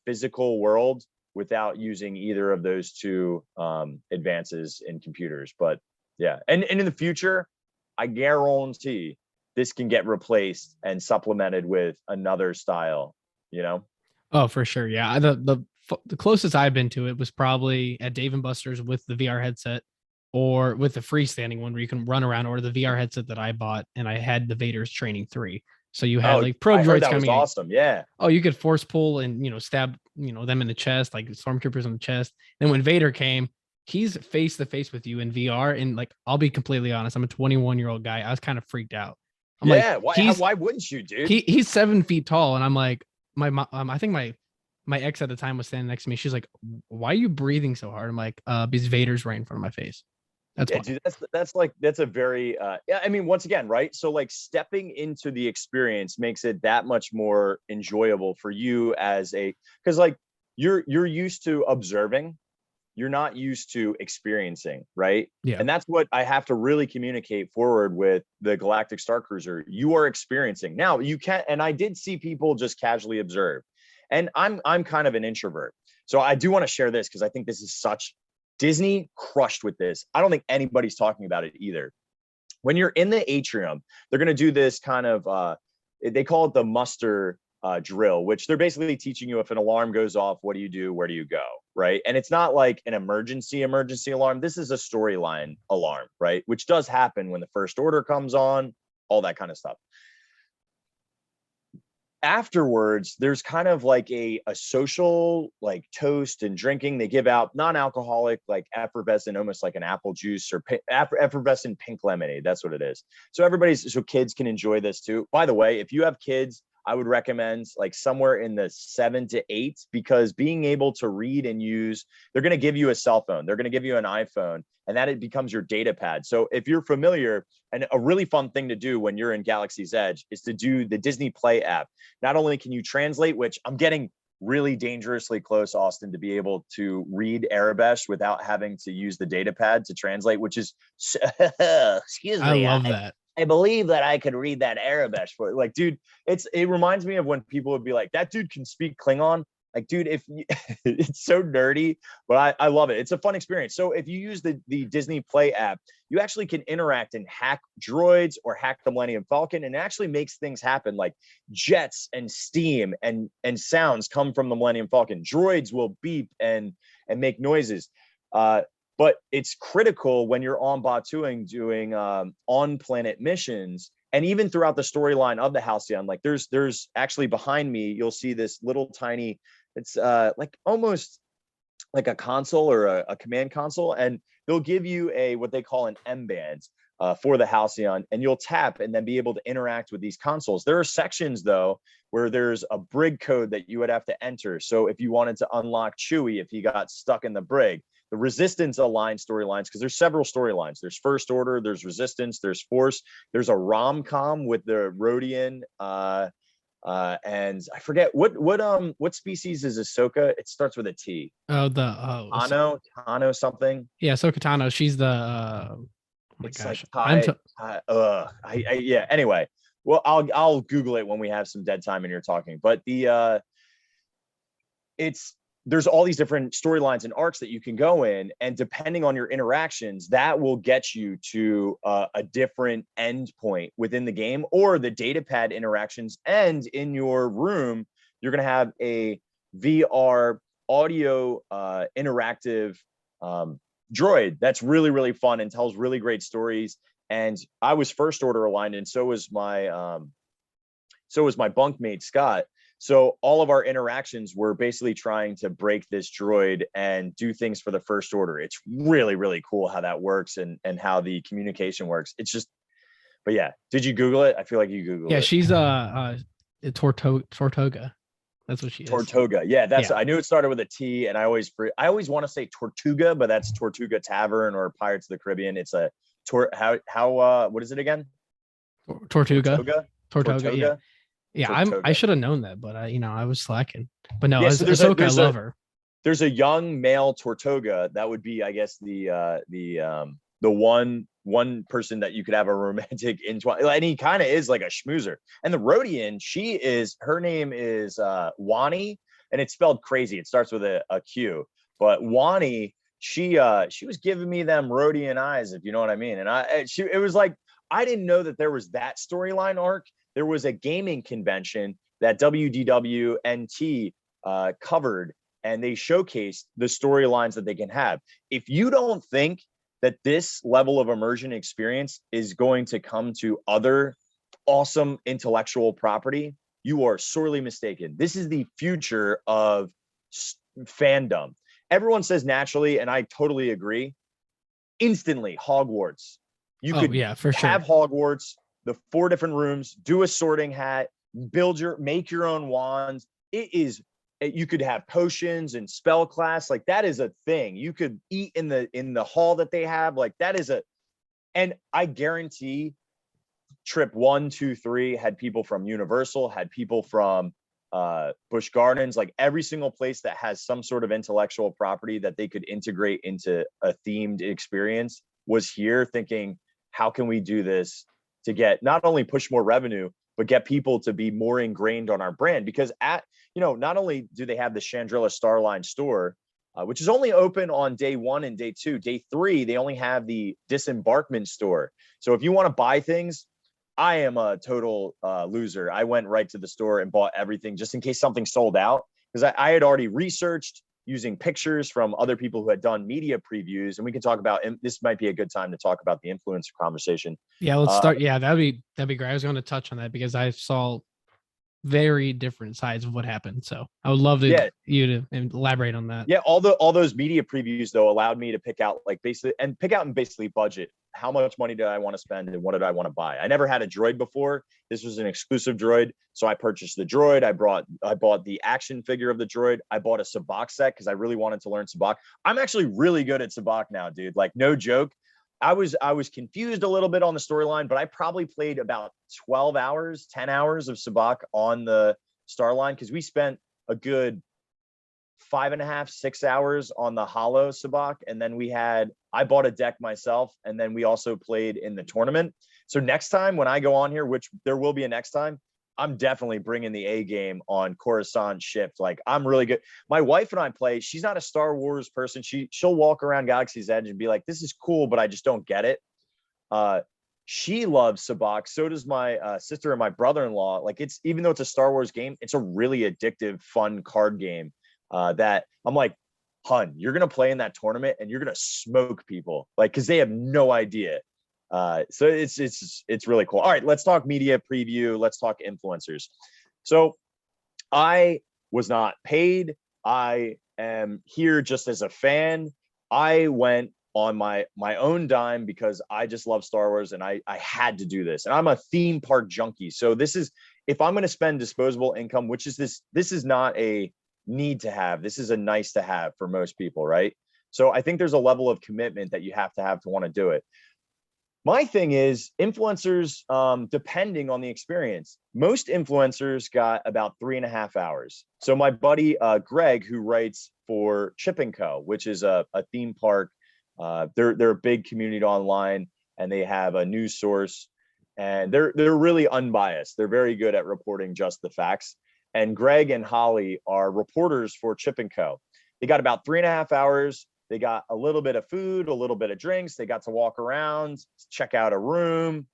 physical world without using either of those two advances in computers. But yeah, and in the future, I guarantee this can get replaced and supplemented with another style, Oh, for sure. Yeah. The closest I've been to it was probably at Dave and Buster's with the VR headset, or with the freestanding one where you can run around, or the VR headset that I bought, and I had the Vader's Training 3. So you had like probe I heard droids that was coming in. awesome. Yeah. Oh, you could force pull and stab them in the chest, like stormtroopers on the chest. Then when Vader came, he's face to face with you in VR, and like I'll be completely honest, I'm a 21-year-old guy. I was kind of freaked out. I'm Yeah. like, Why wouldn't you, dude? he's 7 feet tall, and I'm like, my mom, I think my ex at the time was standing next to me. She's like, "Why are you breathing so hard?" I'm like, because Vader's right in front of my face. That's Yeah, why. dude, that's a very yeah, I mean, once again, right? So like stepping into the experience makes it that much more enjoyable for you because like you're used to observing, you're not used to experiencing, right? Yeah. And that's what I have to really communicate forward with the Galactic Starcruiser. You are experiencing. Now you can't, and I did see people just casually observe. And I'm kind of an introvert. So I do want to share this because I think this is Disney crushed with this. I don't think anybody's talking about it either. When you're in the atrium, they're going to do this kind of, they call it the muster drill, which they're basically teaching you, if an alarm goes off, what do you do? Where do you go? Right. And it's not like an emergency alarm. This is a storyline alarm, right? Which does happen when the First Order comes on, all that kind of stuff. Afterwards, there's kind of like a social like toast and drinking. They give out non-alcoholic, like effervescent, almost like an apple juice or effervescent pink lemonade. That's what it is. So kids can enjoy this too. By the way, if you have kids, I would recommend like somewhere in the 7 to 8, because being able to read and use, they're going to give you a cell phone. They're going to give you an iPhone, and that it becomes your data pad. So if you're familiar, and a really fun thing to do when you're in Galaxy's Edge is to do the Disney Play app. Not only can you translate, which I'm getting really dangerously close, Austin, to be able to read Arabesh without having to use the data pad to translate, which is, excuse me. I love that. I believe that I could read that Arabesh for like, dude, it reminds me of when people would be like, that dude can speak Klingon. Like, dude, if you, it's so nerdy, but I love it. It's a fun experience. So if you use the Disney Play app, you actually can interact and hack droids or hack the Millennium Falcon, and it actually makes things happen. Like jets and steam and sounds come from the Millennium Falcon. Droids will beep and make noises. But it's critical when you're on Batuu doing on-planet missions, and even throughout the storyline of the Halcyon. Like there's actually behind me, you'll see this little tiny, it's like almost like a console or a command console, and they'll give you what they call an M-band for the Halcyon, and you'll tap and then be able to interact with these consoles. There are sections though where there's a brig code that you would have to enter. So if you wanted to unlock Chewie, if he got stuck in the brig, the Resistance aligned storylines, because there's several storylines. There's First Order, there's Resistance, there's Force, there's a rom-com with the Rodian, and I forget what species is Ahsoka. It starts with a T. Tano something. Yeah, Ahsoka Tano. She's the. Oh my it's gosh. Like yeah. Anyway, well, I'll Google it when we have some dead time and you're talking. But there's all these different storylines and arcs that you can go in, and depending on your interactions, that will get you to a different end point within the game, or the data pad interactions. And in your room, you're going to have a VR audio interactive droid that's really, really fun and tells really great stories. And I was First Order aligned, and so was my bunkmate Scott. So all of our interactions were basically trying to break this droid and do things for the First Order. It's really, really cool how that works and how the communication works. It's just, but yeah. Did you Google it? I feel like you Googled it. Yeah, she's Tortuga. That's what she is. Tortuga. Yeah, I knew it started with a T, and I always want to say Tortuga, but that's Tortuga Tavern or Pirates of the Caribbean. It's a what is it again? Tortuga. Yeah. Yeah, I should have known that, but I was slacking. But no, so Ahsoka, I love her. There's a young male Tortuga that would be, I guess, the one person that you could have a romantic intertwine, and he kind of is like a schmoozer. And the Rodian, her name is Wani, and it's spelled crazy. It starts with a Q. But Wani, she was giving me them Rodian eyes, if you know what I mean. And it was like, I didn't know that there was that storyline arc. There was a gaming convention that WDWNT covered, and they showcased the storylines that they can have. If you don't think that this level of immersion experience is going to come to other awesome intellectual property, you are sorely mistaken. This is the future of fandom. Everyone says naturally, and I totally agree, instantly Hogwarts. You could for sure have Hogwarts, the 4 different rooms, do a sorting hat, make your own wands. You could have potions and spell class. Like, that is a thing. You could eat in the hall that they have. Like, that is and I guarantee trip 1, 2, 3 had people from Universal, had people from Busch Gardens, like every single place that has some sort of intellectual property that they could integrate into a themed experience was here thinking, how can we do this to get not only push more revenue, but get people to be more ingrained on our brand? Because not only do they have the Chandrilla Starline store, which is only open on day 1 and day 2, day 3, they only have the disembarkment store. So if you want to buy things, I am a total loser. I went right to the store and bought everything just in case something sold out, because I had already researched using pictures from other people who had done media previews, and we can talk about, this might be a good time to talk about the influencer conversation. Yeah, let's start. Yeah, that'd be great. I was going to touch on that because I saw very different sides of what happened. So I would love you to elaborate on that. Yeah, all those media previews though allowed me to pick out basically budget. How much money did I want to spend and what did I want to buy? I never had a droid before. This was an exclusive droid, so I purchased the droid. I bought the action figure of the droid. I bought a sabacc set because I really wanted to learn sabacc. I'm actually really good at sabacc now, dude. Like, no joke. I was confused a little bit on the storyline, but I probably played about 10 hours of sabacc on the Starline, because we spent a good 5.5, 6 hours on the Holo Sabak. And then I bought a deck myself. And then we also played in the tournament. So next time when I go on here, which there will be a next time, I'm definitely bringing the A game on Coruscant Shift. Like, I'm really good. My wife and I play. She's not a Star Wars person. She'll walk around Galaxy's Edge and be like, this is cool, but I just don't get it. She loves Sabak. So does my sister and my brother-in-law. Like, even though it's a Star Wars game, it's a really addictive, fun card game that I'm like, hun, you're going to play in that tournament and you're going to smoke people, like, because they have no idea. So it's really cool. All right, let's talk media preview. Let's talk influencers. So I was not paid. I am here just as a fan. I went on my own dime because I just love Star Wars and I had to do this. And I'm a theme park junkie. So if I'm going to spend disposable income, which is this is not a need to have. This is a nice to have for most people, right? So I think there's a level of commitment that you have to want to do it. My thing is influencers, depending on the experience, most influencers got about 3.5 hours. So my buddy, Greg, who writes for Chip & Co., which is a theme park, they're a big community online and they have a news source and they're really unbiased. They're very good at reporting just the facts. And Greg and Holly are reporters for Chip & Co. They got about 3.5 hours. They got a little bit of food, a little bit of drinks. They got to walk around, check out a room,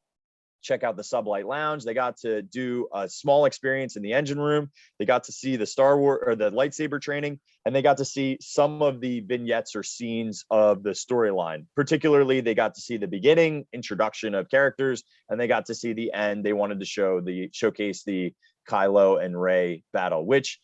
check out the Sublight Lounge. They got to do a small experience in the engine room. They got to see the Star Wars or the lightsaber training, and they got to see some of the vignettes or scenes of the storyline. Particularly, they got to see the beginning, introduction of characters, and they got to see the end. They wanted to showcase the Kylo and Rey battle, which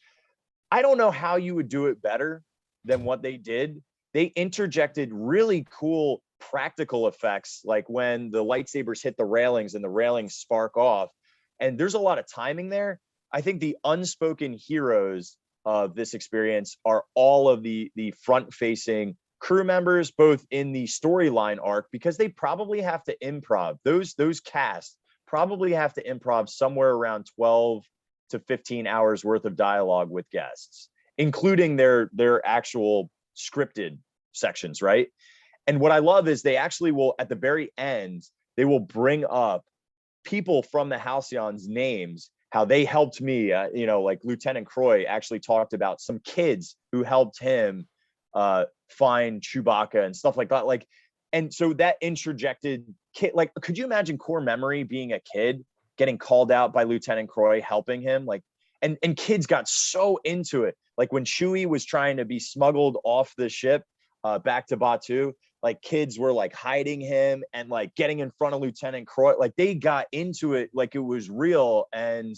I don't know how you would do it better than what they did. They interjected really cool practical effects, like when the lightsabers hit the railings and the railings spark off. And there's a lot of timing there. I think the unspoken heroes of this experience are all of the front-facing crew members, both in the storyline arc, because they probably have to improv. Those casts probably have to improv somewhere around 12 to 15 hours worth of dialogue with guests, including their actual scripted sections, right? And what I love is they actually will, at the very end, they will bring up people from the Halcyon's names, how they helped me. Like Lieutenant Croy actually talked about some kids who helped him find Chewbacca and stuff like that. And so that interjected kid, like, could you imagine Core Memory being a kid getting called out by Lieutenant Croy helping him? And kids got so into it. Like when Chewie was trying to be smuggled off the ship back to Batuu, like kids were like hiding him and like getting in front of Lieutenant Croy. Like they got into it like it was real. And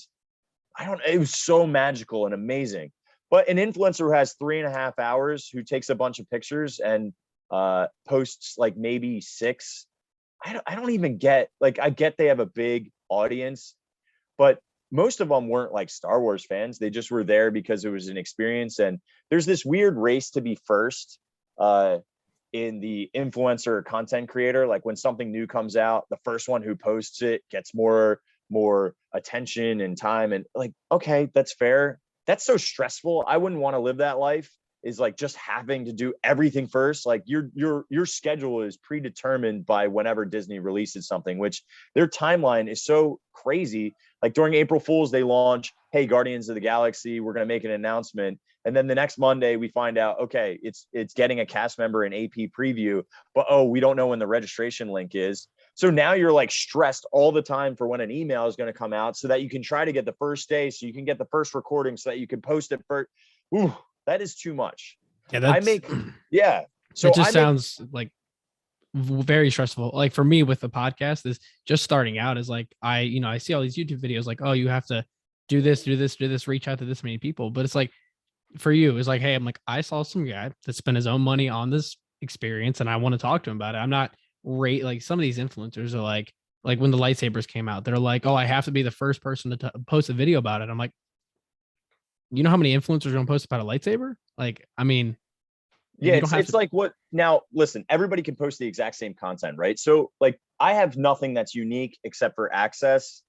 it was so magical and amazing. But an influencer who has 3.5 hours, who takes a bunch of pictures and posts like maybe 6, I don't even get, like, I get they have a big audience, but most of them weren't like Star Wars fans. They just were there because it was an experience. And there's this weird race to be first in the influencer content creator. Like when something new comes out, the first one who posts it gets more attention and time. And like, okay, that's fair. That's so stressful. I wouldn't want to live that life, is like just having to do everything first. Like your schedule is predetermined by whenever Disney releases something, which their timeline is so crazy. Like during April Fools, they launch, hey, Guardians of the Galaxy, we're going to make an announcement. And then the next Monday we find out, okay, it's getting a cast member in AP preview, but we don't know when the registration link is. So now you're like stressed all the time for when an email is going to come out so that you can try to get the first day, so you can get the first recording, so that you can post it first. Ooh, that is too much. Yeah, So it just sounds like very stressful. Like for me with the podcast, is just starting out is like, I see all these YouTube videos like, oh, you have to do this, reach out to this many people. But it's like, for you, it's like, hey, I'm like, I saw some guy that spent his own money on this experience and I want to talk to him about it. I'm not like some of these influencers are like when the lightsabers came out, they're like, oh, I have to be the first person to post a video about it. I'm like, you know how many influencers are going to post about a lightsaber? Like, I mean, yeah, it's like what now, listen, everybody can post the exact same content, right? So like I have nothing that's unique except for access,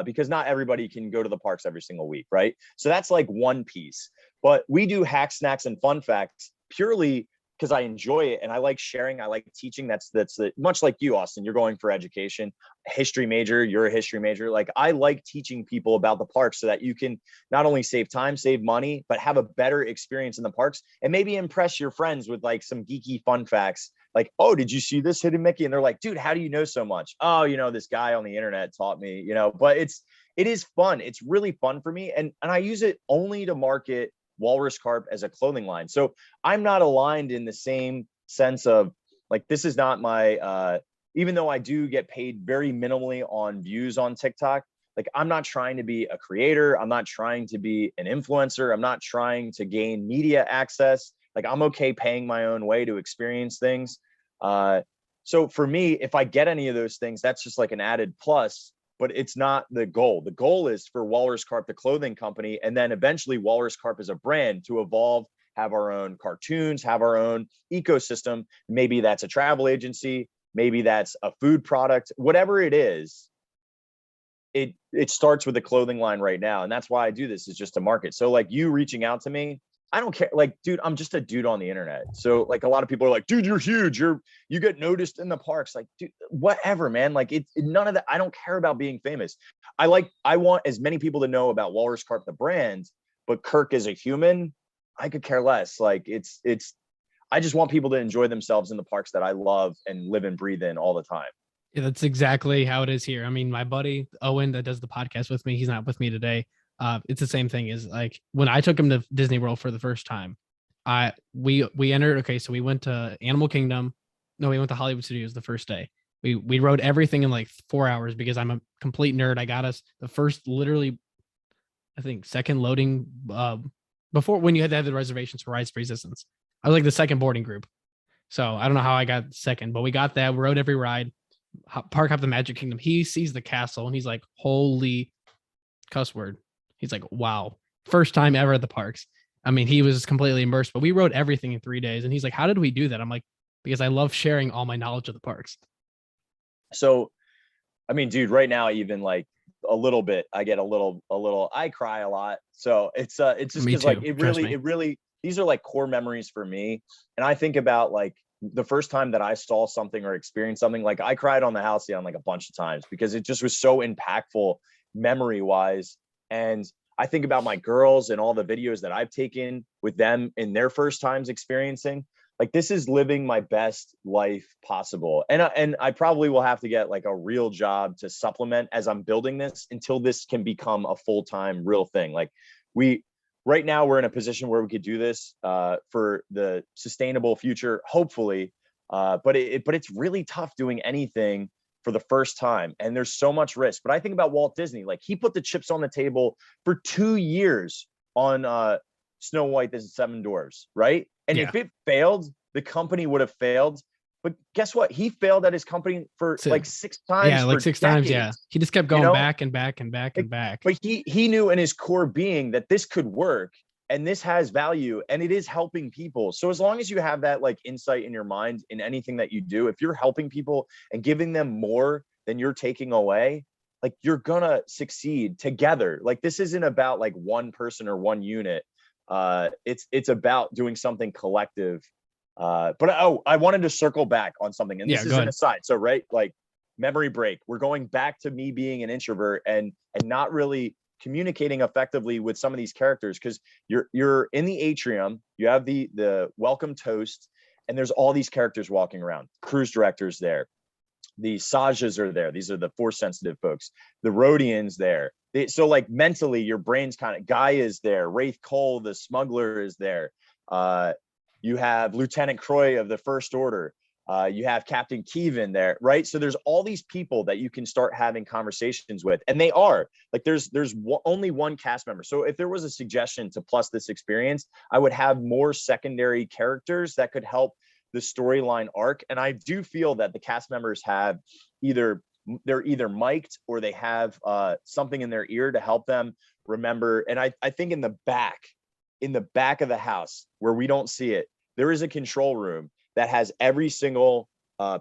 because not everybody can go to the parks every single week, right? So that's like one piece. But we do hack snacks and fun facts purely because I enjoy it and I like sharing. I like teaching. That's much like you, Austin. You're going for education, history major. You're a history major. Like I like teaching people about the parks so that you can not only save time, save money, but have a better experience in the parks and maybe impress your friends with like some geeky fun facts. Like, oh, did you see this hidden Mickey? And they're like, dude, how do you know so much? Oh, this guy on the internet taught me. But it is fun. It's really fun for me, and I use it only to market Walrus Carp as a clothing line. So I'm not aligned in the same sense of like, this is not my, even though I do get paid very minimally on views on TikTok, like I'm not trying to be a creator. I'm not trying to be an influencer. I'm not trying to gain media access. Like I'm okay paying my own way to experience things. So for me, if I get any of those things, that's just like an added plus, but it's not the goal. The goal is for Walrus Carp, the clothing company, and then eventually Walrus Carp as a brand to evolve, have our own cartoons, have our own ecosystem. Maybe that's a travel agency, maybe that's a food product, whatever it is. It starts with the clothing line right now. And that's why I do this, is just to market. So like you reaching out to me, I don't care. Like, dude, I'm just a dude on the internet. So like a lot of people are like, dude, you're huge. You get noticed in the parks. Like, dude, whatever, man. Like none of that. I don't care about being famous. I want as many people to know about Walrus Carp, the brand, but Kirk as a human, I could care less. Like I just want people to enjoy themselves in the parks that I love and live and breathe in all the time. Yeah, that's exactly how it is here. I mean, my buddy Owen that does the podcast with me, he's not with me today. It's the same thing. Is like when I took him to Disney World for the first time, we entered. Okay, so we went to Animal Kingdom. No, we went to Hollywood Studios the first day. We rode everything in like 4 hours because I'm a complete nerd. I got us the first, literally, I think second loading before, when you had to have the reservations for Rise of Resistance. I was like the second boarding group. So I don't know how I got second, but we got that. We rode every ride. Park Hop the Magic Kingdom. He sees the castle and he's like, holy cuss word. He's like, wow, first time ever at the parks. I mean, he was completely immersed, but we rode everything in 3 days. And he's like, how did we do that? I'm like, because I love sharing all my knowledge of the parks. So, I mean, dude, right now, even like a little bit, I get a little, I cry a lot. So it's just because like it really, these are like core memories for me. And I think about like the first time that I saw something or experienced something, like I cried on the Halcyon like a bunch of times because it just was so impactful memory wise. And I think about my girls and all the videos that I've taken with them in their first times experiencing. Like this is living my best life possible. And I probably will have to get like a real job to supplement as I'm building this until this can become a full-time real thing. Like right now we're in a position where we could do this for the sustainable future, hopefully. But it's really tough doing anything for the first time. And there's so much risk. But I think about Walt Disney, like he put the chips on the table for 2 years on Snow White, the Seven Dwarfs, right? And if it failed, the company would have failed. But guess what? He failed at his company for like 6 times. Yeah, like 6 times. Yeah. He just kept going back and back and back and back. But he knew in his core being that this could work and this has value and it is helping people. So as long as you have that like insight in your mind in anything that you do, if you're helping people and giving them more than you're taking away, like you're gonna succeed together. Like this isn't about like one person or one unit. It's about doing something collective. But I wanted to circle back on something, and this is an aside. So right, like memory break. We're going back to me being an introvert and not really communicating effectively with some of these characters because you're in the atrium, you have the welcome toast, and there's all these characters walking around. Cruise directors there, the Sajas are there. These are the force sensitive folks. The Rhodians there. So like mentally, your brain's kind of, Guy is there. Wraith Cole, the smuggler, is there. You have Lieutenant Croy of the First Order. You have Captain Kevin there, right? So there's all these people that you can start having conversations with, and they are like there's only one cast member. So if there was a suggestion to plus this experience, I would have more secondary characters that could help the storyline arc. And I do feel that the cast members have they're either mic'd or they have something in their ear to help them remember. And I think in the back of the house where we don't see it, there is a control room that has every single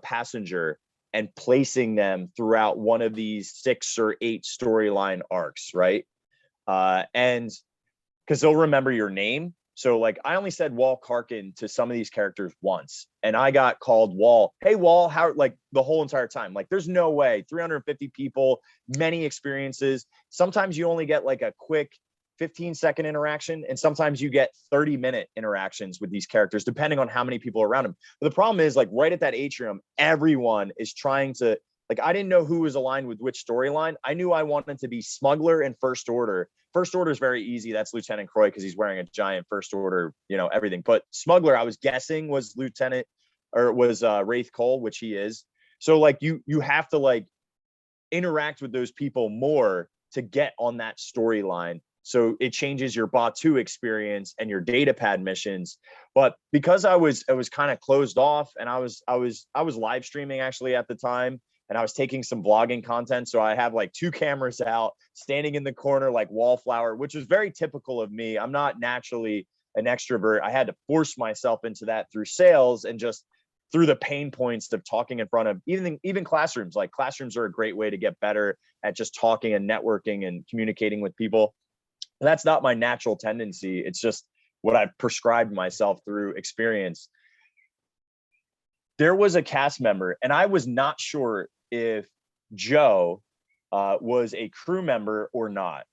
passenger and placing them throughout one of these 6 or 8 storyline arcs, right? And because they'll remember your name. So like I only said Wall Karkin to some of these characters once, and I got called Wall. Hey Wall, how, like the whole entire time. Like there's no way. 350 people, many experiences. Sometimes you only get like a quick 15-second interaction, and sometimes you get 30-minute interactions with these characters, depending on how many people are around them. But the problem is, like right at that atrium, everyone is trying to, like, I didn't know who was aligned with which storyline. I knew I wanted to be Smuggler and First Order. First Order is very easy. That's Lieutenant Croy because he's wearing a giant First Order, you know, everything. But Smuggler, I was guessing was Lieutenant, or was Wraith Cole, which he is. So like you have to like interact with those people more to get on that storyline. So it changes your Batuu experience and your data pad missions. But because I was kind of closed off, and I was live streaming actually at the time, and I was taking some vlogging content. So I have like 2 cameras out, standing in the corner like wallflower, which was very typical of me. I'm not naturally an extrovert. I had to force myself into that through sales and just through the pain points of talking in front of even classrooms. Like classrooms are a great way to get better at just talking and networking and communicating with people. And that's not my natural tendency. It's just what I've prescribed myself through experience. There was a cast member, and I was not sure if Joe was a crew member or not,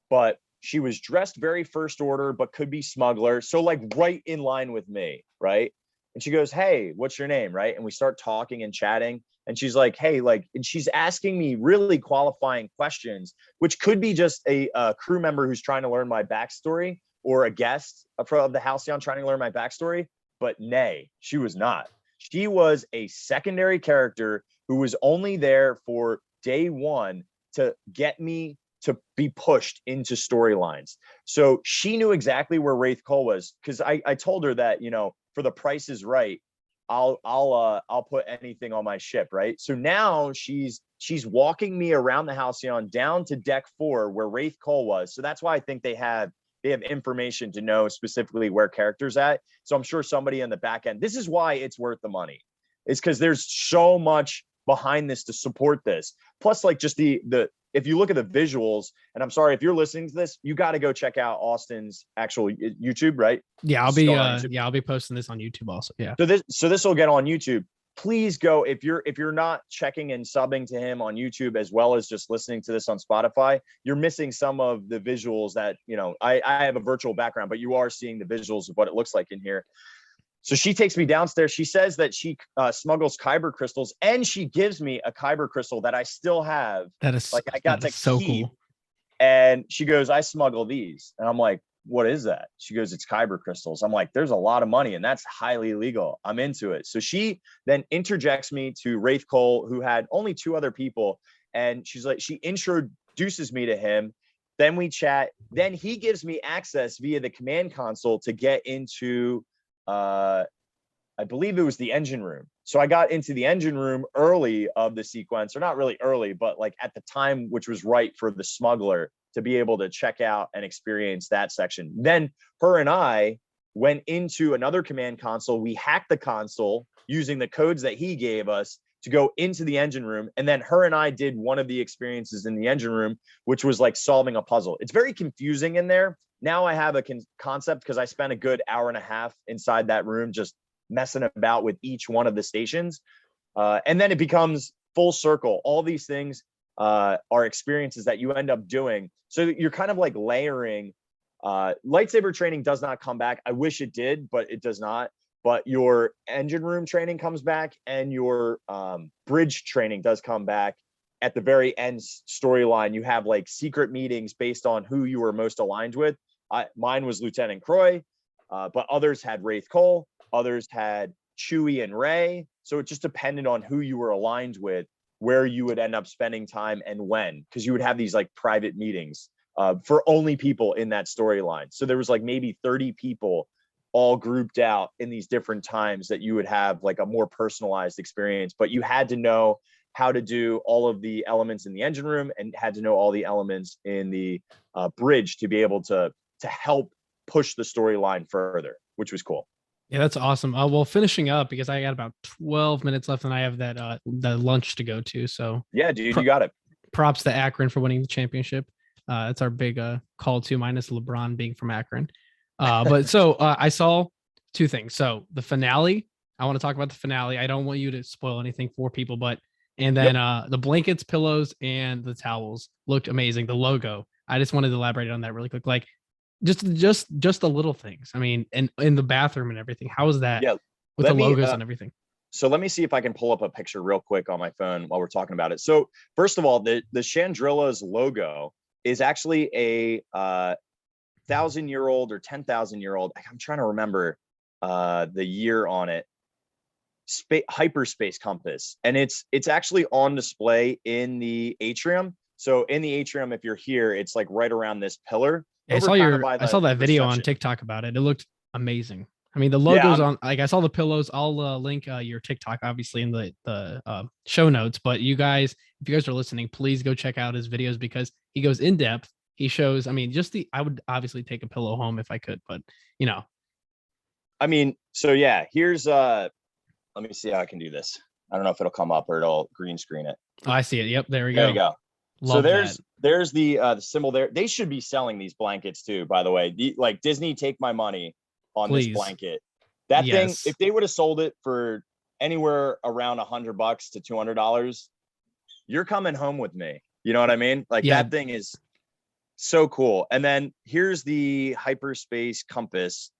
but she was dressed very First Order, but could be Smuggler. So like right in line with me, right? And she goes, hey, what's your name, right? And we start talking and chatting. And she's like, hey, like, and she's asking me really qualifying questions, which could be just a crew member who's trying to learn my backstory, or a guest of the Halcyon trying to learn my backstory. But nay, she was not. She was a secondary character who was only there for day one to get me to be pushed into storylines. So she knew exactly where Wraith Cole was, because I told her that, you know, for the price is right, I'll put anything on my ship, right? So now she's walking me around the Halcyon down to deck 4 where Wraith Cole was. So that's why I think they have information to know specifically where characters at. So I'm sure somebody in the back end, this is why it's worth the money. It's because there's so much behind this to support this. Plus, like, just the if you look at the visuals, and I'm sorry if you're listening to this, you got to go check out Austin's actual YouTube, right? Yeah, I'll be posting this on YouTube also. Yeah. So this will get on YouTube. Please go, if you're not checking and subbing to him on YouTube as well as just listening to this on Spotify, you're missing some of the visuals that, you know, I have a virtual background, but you are seeing the visuals of what it looks like in here. So she takes me downstairs. She says that she smuggles kyber crystals, and she gives me a kyber crystal that I still have. That is like I got to so keep. cool. And she goes, I smuggle these. And I'm like, what is that? She goes, it's kyber crystals. I'm like, there's a lot of money, and that's highly illegal. I'm into it. So she then interjects me to Wraith Cole, who had only 2 other people. And she's like, she introduces me to him. Then we chat. Then he gives me access via the command console to get into, I believe it was the engine room. So I got into the engine room early of the sequence, or not really early, but like at the time, which was right for the smuggler to be able to check out and experience that section. Then her and I went into another command console. We hacked the console using the codes that he gave us to go into the engine room. And then her and I did one of the experiences in the engine room, which was like solving a puzzle. It's very confusing in there. Now I have a concept, because I spent a good hour and a half inside that room just messing about with each one of the stations. And then it becomes full circle. All these things are experiences that you end up doing. So you're kind of like layering. Lightsaber training does not come back. I wish it did, but it does not. But your engine room training comes back, and your bridge training does come back. At the very end storyline, you have like secret meetings based on who you were most aligned with. Mine was Lieutenant Croy, but others had Wraith Cole. Others had Chewie and Rey. So it just depended on who you were aligned with, where you would end up spending time and when, because you would have these like private meetings for only people in that storyline. So there was like maybe 30 people all grouped out in these different times that you would have like a more personalized experience, but you had to know how to do all of the elements in the engine room, and had to know all the elements in the bridge to be able to help push the storyline further, which was cool. Yeah, that's awesome. Well, finishing up, because I got about 12 minutes left, and I have that the lunch to go to. So yeah, dude, you got it. Props to Akron for winning the championship. That's our big call to, minus LeBron being from Akron. But so I saw two things. So the finale, I want to talk about the finale. I don't want you to spoil anything for people, but and then the blankets, pillows, and the towels looked amazing. The logo. I just wanted to elaborate on that really quick. Like just the little things. I mean, and in the bathroom and everything. How is that with the logos and everything? So let me see if I can pull up a picture real quick on my phone while we're talking about it. So first of all, the Chandrilla's logo is actually a 1,000-year-old or 10,000-year-old. I'm trying to remember the year on it. Hyperspace compass, and it's actually on display in the atrium. So in the atrium, if you're here, it's like right around this pillar. Yeah, I saw that video on TikTok about it. It looked amazing. I mean, the logos on, like, I saw the pillows. I'll link your TikTok obviously in the show notes. But you guys, if you guys are listening, please go check out his videos because he goes in depth. He shows. I mean, I would obviously take a pillow home if I could, but I mean, so yeah, here's let me see how I can do this. I don't know if it'll come up or it'll green screen it. Oh, I see it. Yep, there we go. There you go. Love so there's the symbol there. They should be selling these blankets too, by the way. Like Disney, take my money on this blanket. That thing, if they would have sold it for anywhere around $100 to $200, you're coming home with me. You know what I mean? Like that thing is so cool. And then here's the hyperspace compass.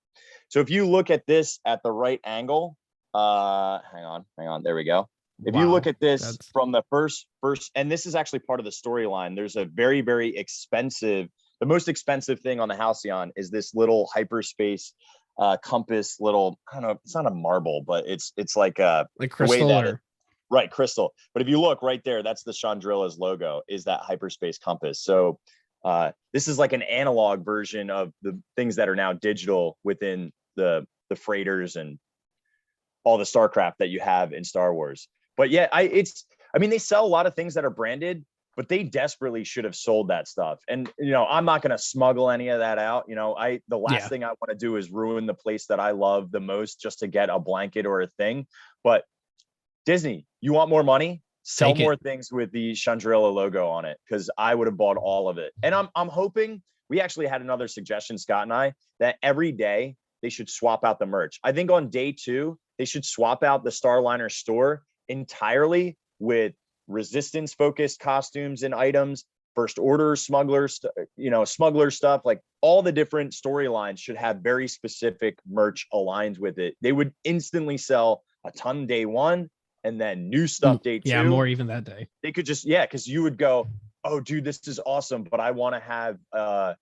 So if you look at this at the right angle, hang on, there we go. If you look at this from the first, and this is actually part of the storyline, there's a very, very expensive, the most expensive thing on the Halcyon is this little hyperspace compass, little, I don't know, it's not a marble, but it's like crystal, right, crystal. But if you look right there, that's the Chandrilla's logo, is that hyperspace compass. So this is like an analog version of the things that are now digital within the freighters and all the Starcraft that you have in Star Wars. But yeah, I mean, they sell a lot of things that are branded, but they desperately should have sold that stuff. And, I'm not going to smuggle any of that out. The last thing I want to do is ruin the place that I love the most just to get a blanket or a thing. But Disney, you want more money? Sell more things with the Chandrilla logo on it, because I would have bought all of it. And I'm hoping, we actually had another suggestion, Scott and I, that every day they should swap out the merch. I think on day 2, they should swap out the Starliner store entirely with resistance focused costumes and items, first order smuggler stuff. Like all the different storylines should have very specific merch aligned with it. They would instantly sell a ton day 1 and then new stuff day 2. Yeah, more even that day. They could just, because you would go, oh dude, this is awesome, but I want to have a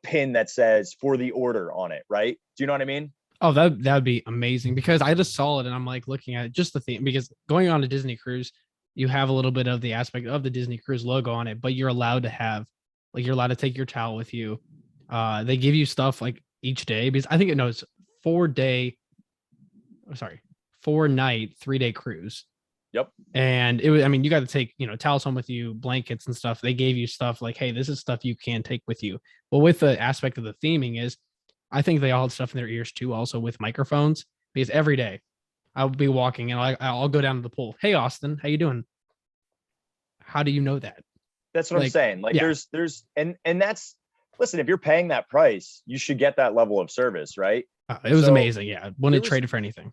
pin that says for the order on it, right? Do you know what I mean? Oh, that'd be amazing, because I just saw it and I'm like looking at just the thing, because going on a Disney cruise, you have a little bit of the aspect of the Disney cruise logo on it, but you're allowed to take your towel with you. They give you stuff like each day, because I think it's 4-night, 3-day cruise. Yep. And it was, I mean, you got to take, towels home with you, blankets and stuff. They gave you stuff like, hey, this is stuff you can take with you. But with the aspect of the theming is, I think they all have stuff in their ears too, also with microphones, because every day I'll be walking and I'll go down to the pool. Hey, Austin, how you doing? How do you know that? That's what I'm saying. Like there's, and that's, listen, if you're paying that price, you should get that level of service, right? It was amazing. Yeah. Wouldn't trade it for anything.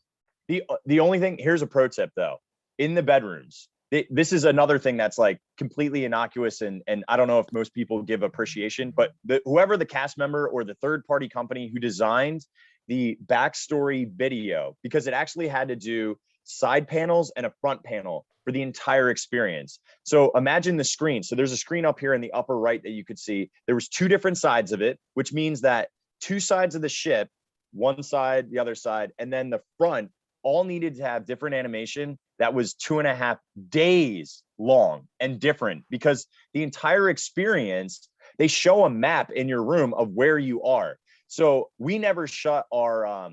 The only thing, here's a pro tip though, in the bedrooms, this is another thing that's like completely innocuous, and I don't know if most people give appreciation, but whoever the cast member or the third-party company who designed the backstory video, because it actually had to do side panels and a front panel for the entire experience. So imagine the screen. So there's a screen up here in the upper right that you could see. There was 2 different sides of it, which means that 2 sides of the ship, one side, the other side, and then the front, all needed to have different animation that was 2.5 days long and different, because the entire experience, they show a map in your room of where you are. So we never shut our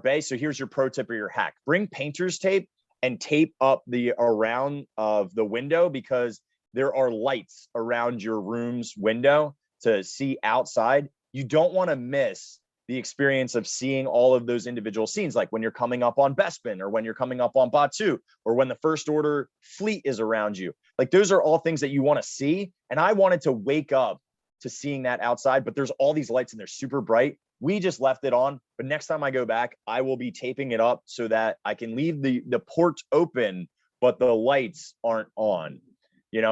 bay. So here's your pro tip or your hack: bring painter's tape and tape up the around of the window, because there are lights around your room's window to see outside. You don't want to miss the experience of seeing all of those individual scenes, like when you're coming up on Bespin, or when you're coming up on Batuu, or when the First Order fleet is around you. Like those are all things that you want to see. And I wanted to wake up to seeing that outside, but there's all these lights and they're super bright. We just left it on, but next time I go back, I will be taping it up so that I can leave the ports open, but the lights aren't on,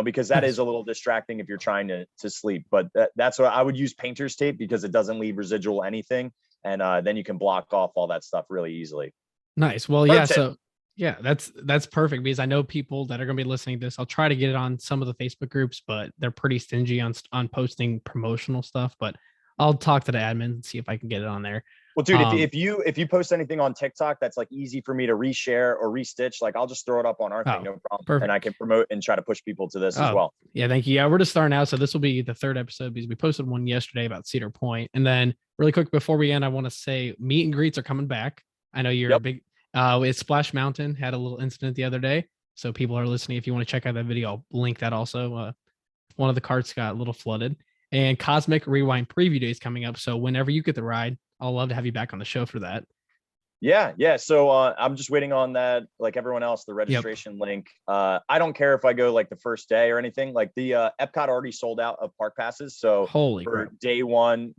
because that is a little distracting if you're trying to sleep. But that's what I would use, painter's tape, because it doesn't leave residual anything. And then you can block off all that stuff really easily. Nice. Well, yeah. So yeah, that's perfect, because I know people that are going to be listening to this. I'll try to get it on some of the Facebook groups, but they're pretty stingy on posting promotional stuff. But I'll talk to the admin and see if I can get it on there. Well, dude, if you post anything on TikTok that's like easy for me to reshare or restitch, like I'll just throw it up on our thing, no problem. Perfect. And I can promote and try to push people to this as well. Yeah, thank you. Yeah, we're just starting out, so this will be the third episode, because we posted one yesterday about Cedar Point. And then really quick before we end, I want to say meet and greets are coming back. I know you're a big. It's Splash Mountain had a little incident the other day, so people are listening. If you want to check out that video, I'll link that also. One of the carts got a little flooded, and Cosmic Rewind preview day is coming up. So whenever you get the ride, I'll love to have you back on the show for that. Yeah. So I'm just waiting on that, like everyone else, the registration link. I don't care if I go like the first day or anything. Like the Epcot already sold out of park passes. So for day one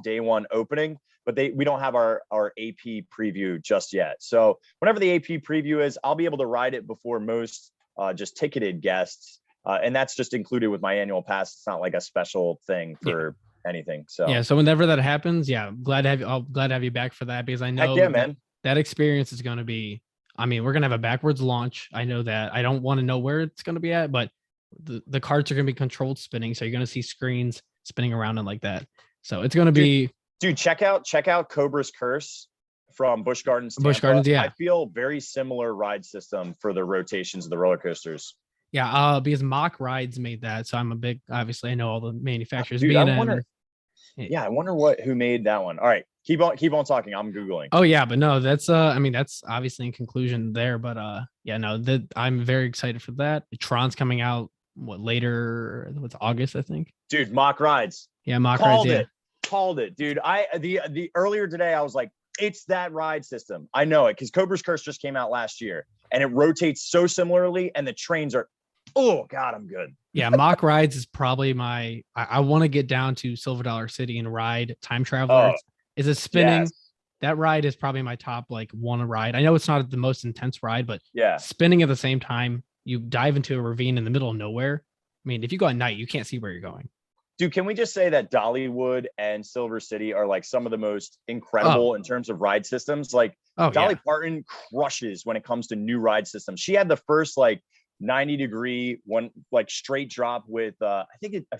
opening, but we don't have our AP preview just yet. So whenever the AP preview is, I'll be able to ride it before most just ticketed guests. And that's just included with my annual pass. It's not like a special thing for anything. So so whenever that happens, I'm glad to have you back for that, because I know man. That experience is going to be, we're going to have a backwards launch. I know that. I don't want to know where it's going to be at, but the carts are going to be controlled spinning. So you're going to see screens spinning around and like that. So it's going to be. Dude, check out Cobra's Curse from Busch Gardens. Busch Gardens, yeah. I feel very similar ride system for the rotations of the roller coasters. Yeah, because Mock Rides made that. So I'm a big, obviously I know all the manufacturers. Dude, I wonder who made that one. All right. Keep on talking. I'm Googling. Oh yeah, but no, that's that's obviously in conclusion there, but I'm very excited for that. Tron's coming out later? What's August, I think. Dude, Mock Rides. Yeah, Mock Rides. Called it, dude. The earlier today I was like, it's that ride system. I know it because Cobra's Curse just came out last year and it rotates so similarly, and the trains are, oh god, I'm good. Yeah, Mock Rides is probably I want to get down to Silver Dollar City and ride Time Traveler. Is it spinning? Yes. That ride is probably my top one ride. I know it's not the most intense ride, but spinning at the same time, you dive into a ravine in the middle of nowhere. If you go at night, you can't see where you're going. Dude, can we just say that Dollywood and Silver City are like some of the most incredible in terms of ride systems? Like Dolly Parton crushes when it comes to new ride systems. She had the first 90-degree one, straight drop with I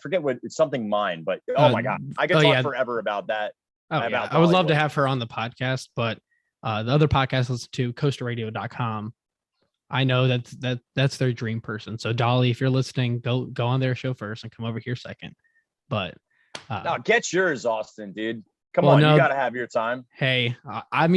forget what it's, something mine, but oh my god, I could talk forever about that. I would love to have her on the podcast, but the other podcast I listen to, coasterradio.com, I know that's their dream person. So Dolly, if you're listening, go on their show first and come over here second. But no, get yours, Austin, dude. Come on, you gotta have your time. Hey, I'm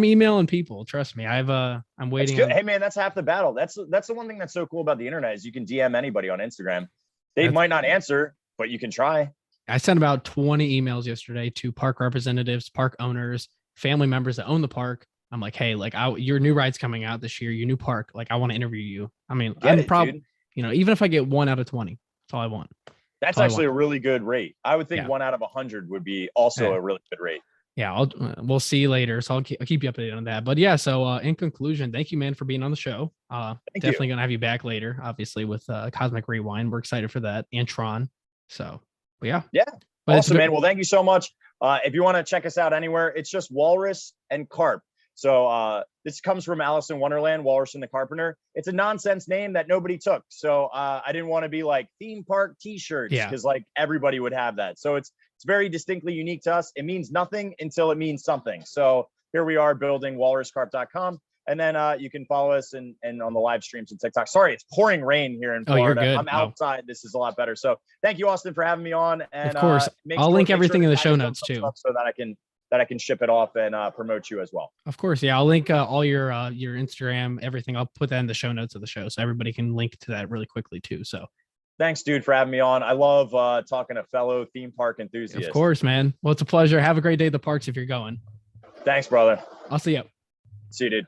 emailing people. Trust me, I'm waiting. Hey man, that's half the battle. That's the one thing that's so cool about the internet is you can DM anybody on Instagram. They might not answer, but you can try. I sent about 20 emails yesterday to park representatives, park owners, family members that own the park. I'm like, hey, your new ride's coming out this year, your new park. I want to interview you. I'm probably, even if I get 1 out of 20, that's all I want. That's actually a really good rate. I would think 1 out of 100 would be also a really good rate. Yeah, we'll see you later. So I'll keep you updated on that. But yeah, so in conclusion, thank you, man, for being on the show. Definitely gonna have you back later, obviously with Cosmic Rewind. We're excited for that, and Tron. So, but yeah. Awesome, man. Well, thank you so much. If you want to check us out anywhere, it's just Walrus and Carp. So this comes from Alice in Wonderland, Walrus and the Carpenter. It's a nonsense name that nobody took. So I didn't want to be like theme park t-shirts because everybody would have that. So it's very distinctly unique to us. It means nothing until it means something. So here we are building walruscarp.com. And then you can follow us and on the live streams and TikTok. Sorry, it's pouring rain here in Florida. You're good. I'm outside. This is a lot better. So thank you, Austin, for having me on. And of course, I'll link everything in the show notes too, so that I can ship it off and promote you as well. Of course, yeah. I'll link all your Instagram, everything. I'll put that in the show notes of the show, so everybody can link to that really quickly too. So, thanks, dude, for having me on. I love talking to fellow theme park enthusiasts. Of course, man. Well, it's a pleasure. Have a great day at the parks if you're going. Thanks, brother. I'll see you. See you, dude.